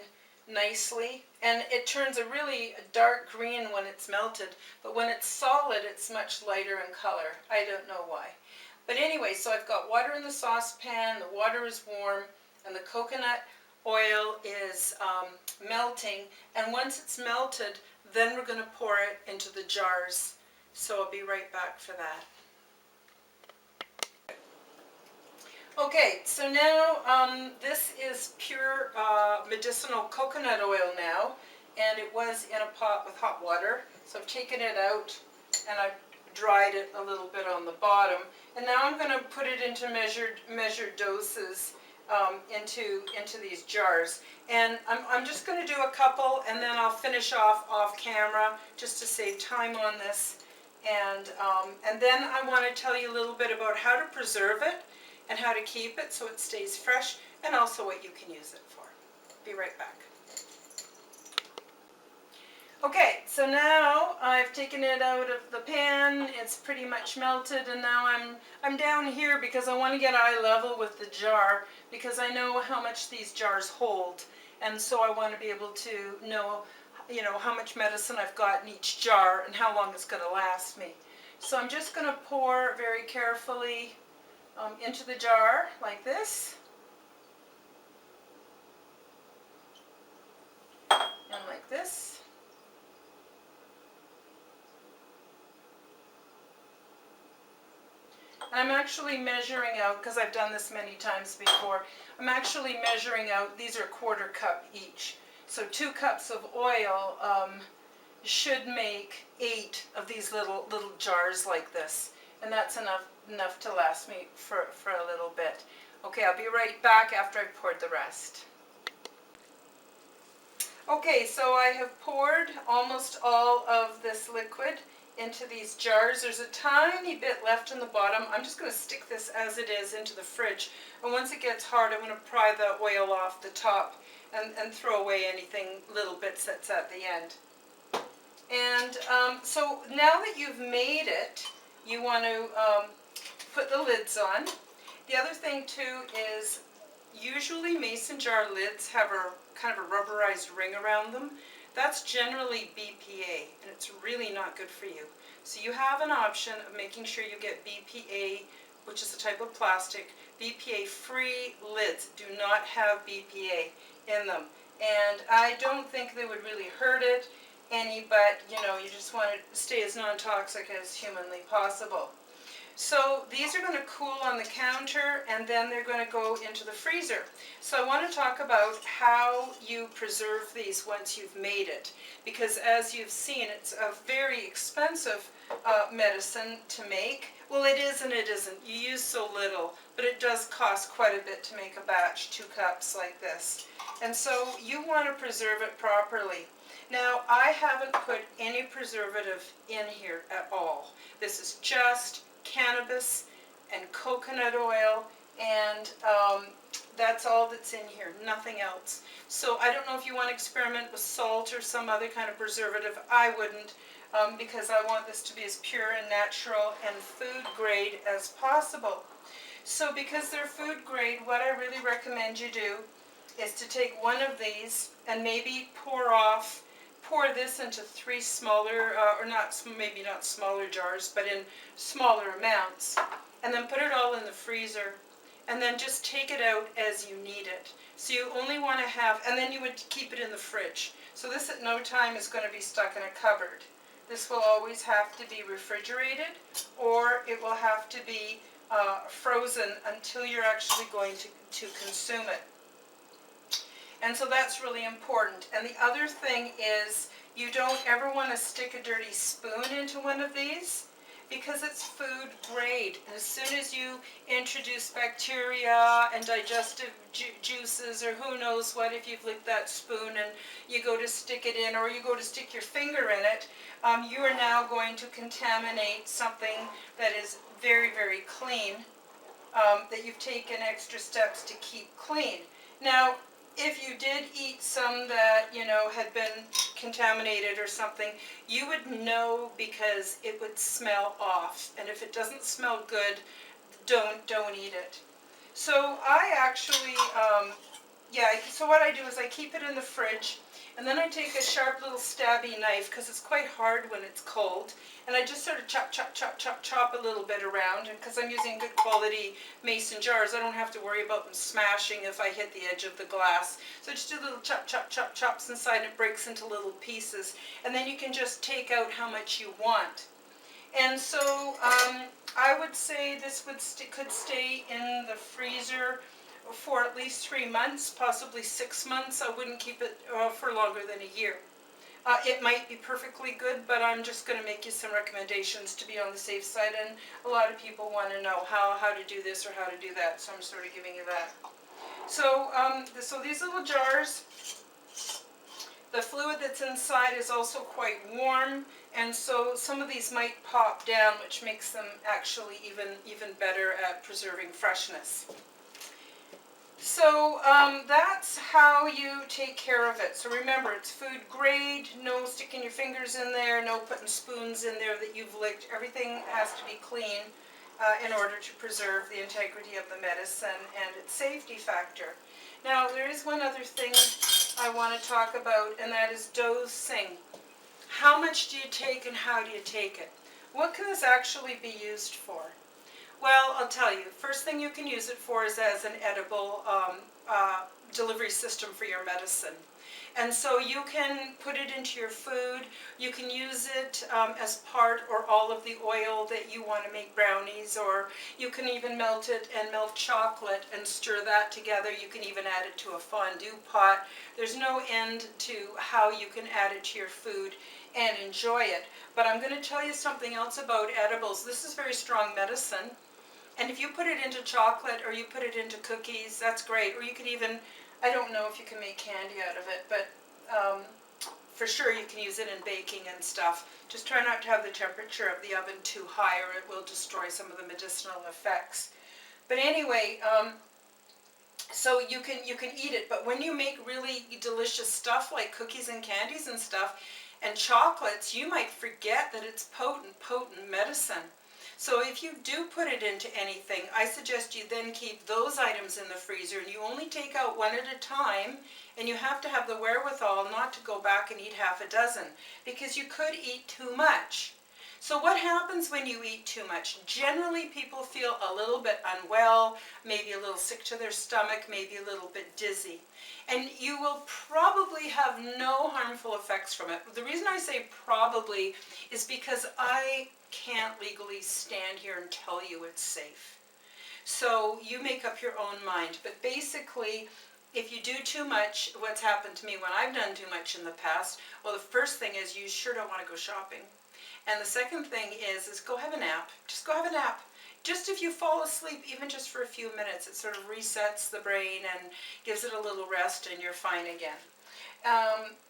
nicely, and it turns a really dark green when it's melted, but when it's solid it's much lighter in color. I don't know why. But anyway, so I've got water in the saucepan, the water is warm, and the coconut oil is melting, and once it's melted, then we're going to pour it into the jars. So I'll be right back for that. Okay, so now this is pure medicinal coconut oil now, and it was in a pot with hot water. So I've taken it out and I've dried it a little bit on the bottom, and now I'm going to put it into measured doses into these jars. And I'm just going to do a couple, and then I'll finish off camera just to save time on this. And then I want to tell you a little bit about how to preserve it and how to keep it so it stays fresh, and also what you can use it for. Be right back. Okay, so now I've taken it out of the pan. It's pretty much melted, and now I'm down here because I want to get eye level with the jar, because I know how much these jars hold, and so I want to be able to know, how much medicine I've got in each jar and how long it's going to last me. So I'm just going to pour very carefully into the jar like this, and like this. I'm actually measuring out, because I've done this many times before, I'm actually measuring out, these are 1/4 cup each. So 2 cups of oil should make 8 of these little jars like this. And that's enough to last me for a little bit. Okay, I'll be right back after I've poured the rest. Okay, so I have poured almost all of this liquid into these jars. There's a tiny bit left in the bottom. I'm just going to stick this as it is into the fridge, and once it gets hard I'm going to pry the oil off the top and throw away anything, little bits that's at the end. And so now that you've made it, you want to put the lids on. The other thing too is, usually mason jar lids have a kind of a rubberized ring around them. That's generally BPA, and it's really not good for you. So you have an option of making sure you get BPA, which is a type of plastic, BPA-free lids. Do not have BPA in them. And I don't think they would really hurt it any, but you just want to stay as non-toxic as humanly possible. So these are going to cool on the counter, and then they're going to go into the freezer. So I want to talk about how you preserve these once you've made it, because as you've seen, it's a very expensive medicine to make. Well, it is and it isn't. You use so little, but it does cost quite a bit to make a batch, 2 cups like this. And so you want to preserve it properly. Now, I haven't put any preservative in here at all. This is just cannabis and coconut oil, and that's all that's in here, nothing else. So I don't know if you want to experiment with salt or some other kind of preservative. I wouldn't, because I want this to be as pure and natural and food grade as possible. So because they're food grade, what I really recommend you do is to take one of these and maybe pour this into 3 smaller, maybe not smaller jars, but in smaller amounts, and then put it all in the freezer, and then just take it out as you need it. So you only want to have, and then you would keep it in the fridge. So this at no time is going to be stuck in a cupboard. This will always have to be refrigerated, or it will have to be frozen until you're actually going to consume it. And so that's really important. And the other thing is, you don't ever want to stick a dirty spoon into one of these, because it's food grade. And as soon as you introduce bacteria and digestive juices or who knows what, if you've licked that spoon and you go to stick it in or you go to stick your finger in it, you are now going to contaminate something that is very, very clean, that you've taken extra steps to keep clean. Now, if you did eat some that, had been contaminated or something, you would know because it would smell off. And if it doesn't smell good, don't eat it. So I actually, so what I do is I keep it in the fridge, and then I take a sharp little stabby knife, because it's quite hard when it's cold, and I just sort of chop a little bit around, and because I'm using good quality mason jars, I don't have to worry about them smashing if I hit the edge of the glass. So just do little chops inside, and it breaks into little pieces, and then you can just take out how much you want. And so I would say this could stay in the freezer for at least 3 months, possibly 6 months. I wouldn't keep it for longer than a year. It might be perfectly good, but I'm just going to make you some recommendations to be on the safe side, and a lot of people want to know how to do this or how to do that, so I'm sort of giving you that. So, so these little jars, the fluid that's inside is also quite warm, and so some of these might pop down, which makes them actually even better at preserving freshness. So that's how you take care of it. So remember, it's food grade, no sticking your fingers in there, no putting spoons in there that you've licked. Everything has to be clean in order to preserve the integrity of the medicine and its safety factor. Now, there is one other thing I want to talk about, and that is dosing. How much do you take and how do you take it? What can this actually be used for? Well, I'll tell you. First thing you can use it for is as an edible delivery system for your medicine. And so you can put it into your food. You can use it as part or all of the oil that you want to make brownies, or you can even melt it and melt chocolate and stir that together. You can even add it to a fondue pot. There's no end to how you can add it to your food and enjoy it. But I'm going to tell you something else about edibles. This is very strong medicine. And if you put it into chocolate or you put it into cookies, that's great. Or you could even, I don't know if you can make candy out of it, but for sure you can use it in baking and stuff. Just try not to have the temperature of the oven too high, or it will destroy some of the medicinal effects. But anyway, so you can eat it. But when you make really delicious stuff like cookies and candies and stuff and chocolates, you might forget that it's potent medicine. So if you do put it into anything, I suggest you then keep those items in the freezer, and you only take out one at a time, and you have to have the wherewithal not to go back and eat half a dozen, because you could eat too much. So what happens when you eat too much? Generally, people feel a little bit unwell, maybe a little sick to their stomach, maybe a little bit dizzy. And you will probably have no harmful effects from it. The reason I say probably is because I can't legally stand here and tell you it's safe. So you make up your own mind. But basically, if you do too much, what's happened to me when I've done too much in the past, well, the first thing is you sure don't want to go shopping. And the second thing is go have a nap. Just go have a nap. Just if you fall asleep, even just for a few minutes, it sort of resets the brain and gives it a little rest, and you're fine again.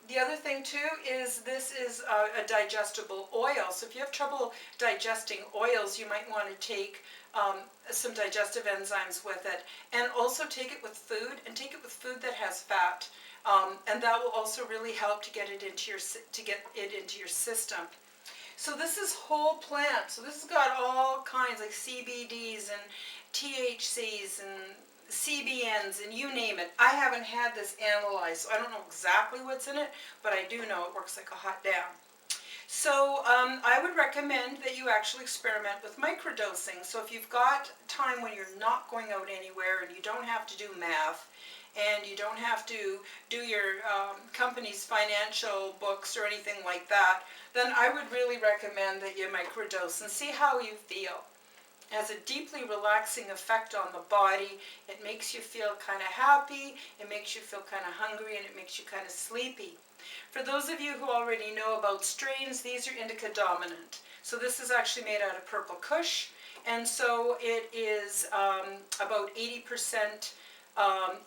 The other thing too is this is a digestible oil. So if you have trouble digesting oils, you might want to take some digestive enzymes with it, and also take it with food, and take it with food that has fat, and that will also really help to get it into your system. So this is whole plant. So this has got all kinds like CBDs and THCs and CBNs and you name it. I haven't had this analyzed, so I don't know exactly what's in it, but I do know it works like a hot damn. So I would recommend that you actually experiment with microdosing. So if you've got time when you're not going out anywhere and you don't have to do math, and you don't have to do your company's financial books or anything like that, then I would really recommend that you microdose and see how you feel. has a deeply relaxing effect on the body. It makes you feel kind of happy, it makes you feel kind of hungry, and it makes you kind of sleepy. For those of you who already know about strains, these are indica dominant. So this is actually made out of purple kush, and so it is about 80%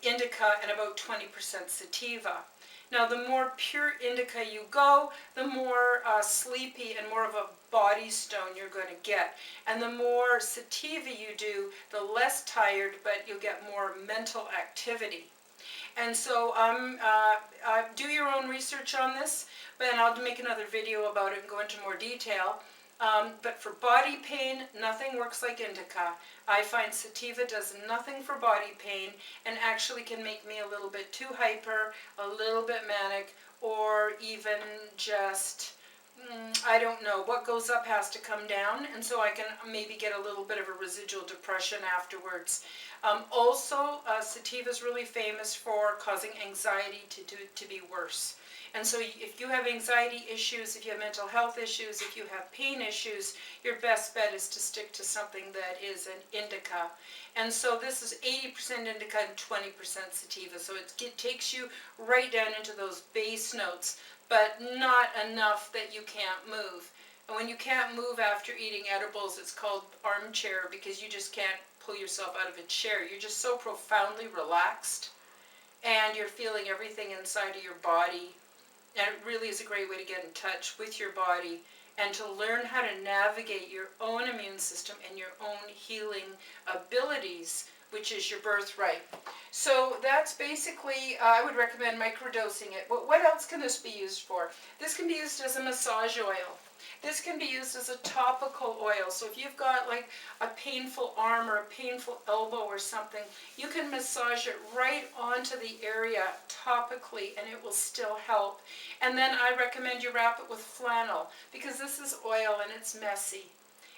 indica and about 20% sativa. Now, the more pure indica you go, the more sleepy and more of a body stone you're going to get. And the more sativa you do, the less tired, but you'll get more mental activity. And so do your own research on this, and I'll make another video about it and go into more detail. But for body pain, nothing works like indica. I find sativa does nothing for body pain and actually can make me a little bit too hyper, a little bit manic, or even just, I don't know, what goes up has to come down, and so I can maybe get a little bit of a residual depression afterwards. Also, sativa is really famous for causing anxiety to be worse. And so if you have anxiety issues, if you have mental health issues, if you have pain issues, your best bet is to stick to something that is an indica. And so this is 80% indica and 20% sativa. So it takes you right down into those base notes, but not enough that you can't move. And when you can't move after eating edibles, it's called armchair, because you just can't pull yourself out of a chair. You're just so profoundly relaxed, and you're feeling everything inside of your body. And it really is a great way to get in touch with your body and to learn how to navigate your own immune system and your own healing abilities, which is your birthright. So that's basically, I would recommend microdosing it. But what else can this be used for? This can be used as a massage oil. This can be used as a topical oil. So if you've got like a painful arm or a painful elbow or something, you can massage it right onto the area topically and it will still help. And then I recommend you wrap it with flannel, because this is oil and it's messy.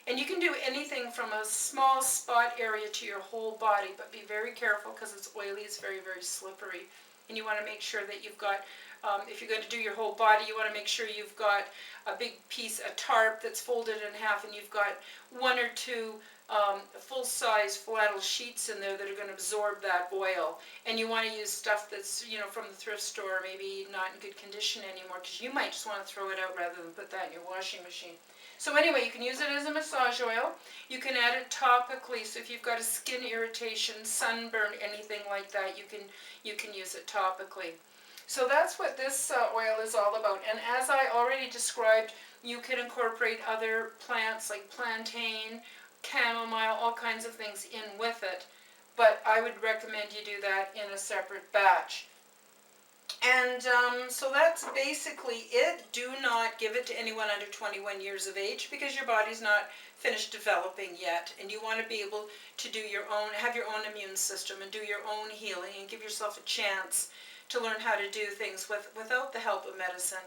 And you can do anything from a small spot area to your whole body, but be very careful because it's oily, it's very, very slippery. And you want to make sure that you've got, if you're going to do your whole body, you want to make sure you've got a big piece, a tarp that's folded in half, and you've got one or two full-size flannel sheets in there that are going to absorb that oil. And you want to use stuff that's, you know, from the thrift store, maybe not in good condition anymore, because you might just want to throw it out rather than put that in your washing machine. So anyway, you can use it as a massage oil. You can add it topically, so if you've got a skin irritation, sunburn, anything like that, you can use it topically. So that's what this oil is all about. And as I already described, you can incorporate other plants like plantain, chamomile, all kinds of things in with it. But I would recommend you do that in a separate batch. And so that's basically it. Do not give it to anyone under 21 years of age, because your body's not finished developing yet, and you want to be able to do your own, have your own immune system and do your own healing and give yourself a chance to learn how to do things without the help of medicine.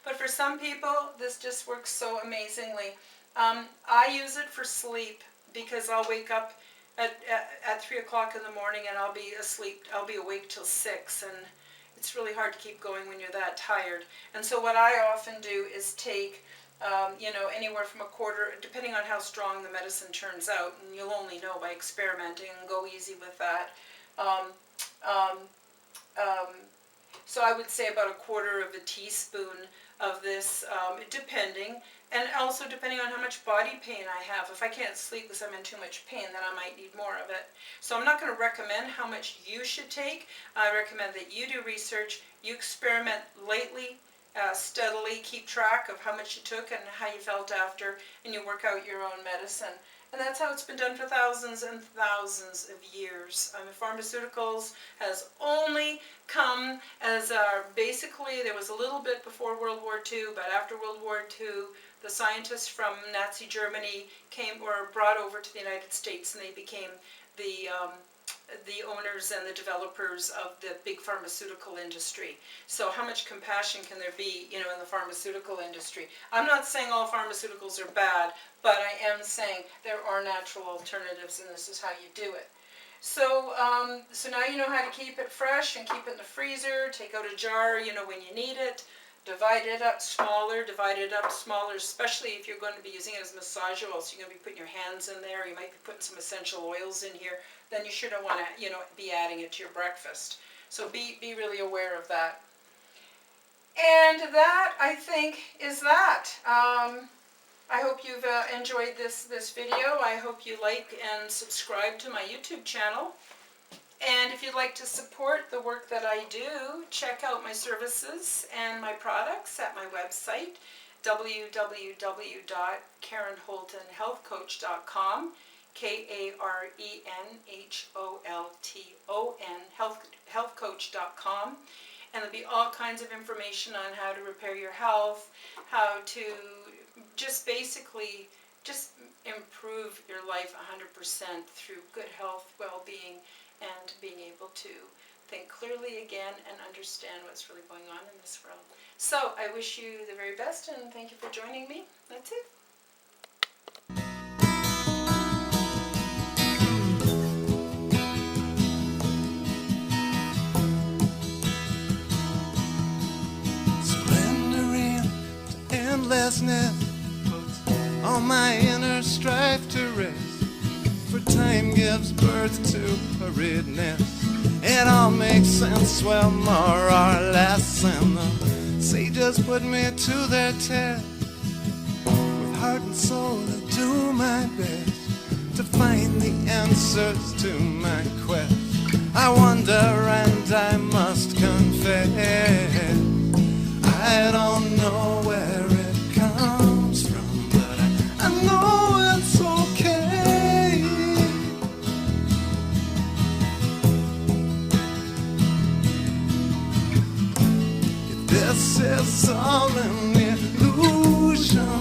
But for some people, this just works so amazingly. I use it for sleep, because I'll wake up at 3 o'clock in the morning and I'll be asleep, I'll be awake till 6, and it's really hard to keep going when you're that tired. And so what I often do is take, you know, anywhere from a quarter, depending on how strong the medicine turns out, and you'll only know by experimenting, and go easy with that. So I would say about a quarter of a teaspoon of this, depending, and also depending on how much body pain I have. If I can't sleep because I'm in too much pain, then I might need more of it. So I'm not going to recommend how much you should take. I recommend that you do research, you experiment lightly, steadily, keep track of how much you took and how you felt after, and you work out your own medicine. And that's how it's been done for thousands and thousands of years. Pharmaceuticals has only come as basically, there was a little bit before World War II, but after World War II, the scientists from Nazi Germany were brought over to the United States, and they became the owners and the developers of the big pharmaceutical industry. So how much compassion can there be, you know, in the pharmaceutical industry? I'm not saying all pharmaceuticals are bad, but I am saying there are natural alternatives, and this is how you do it. So, so now you know how to keep it fresh and keep it in the freezer. Take out a jar, you know, when you need it. Divide it up smaller, especially if you're going to be using it as massage oil. So you're going to be putting your hands in there, you might be putting some essential oils in here, then you shouldn't want to, be adding it to your breakfast. So be really aware of that. And that, I think, is that. I hope you've enjoyed this video. I hope you like and subscribe to my YouTube channel. And if you'd like to support the work that I do, check out my services and my products at my website, www.karenholtonhealthcoach.com, KarenHolton, healthcoach.com. And there'll be all kinds of information on how to repair your health, how to just basically improve your life 100% through good health, well-being, and being able to think clearly again and understand what's really going on in this world. So I wish you the very best, and thank you for joining me. That's it. Endlessness puts all my inner strife to rest, for time gives birth to hurriedness. It all makes sense, well, more or less, and the sages put me to their test. With heart and soul I do my best to find the answers to my quest. I wonder and I must confess, I don't know where it comes from, but I know it's okay. If this is all an illusion,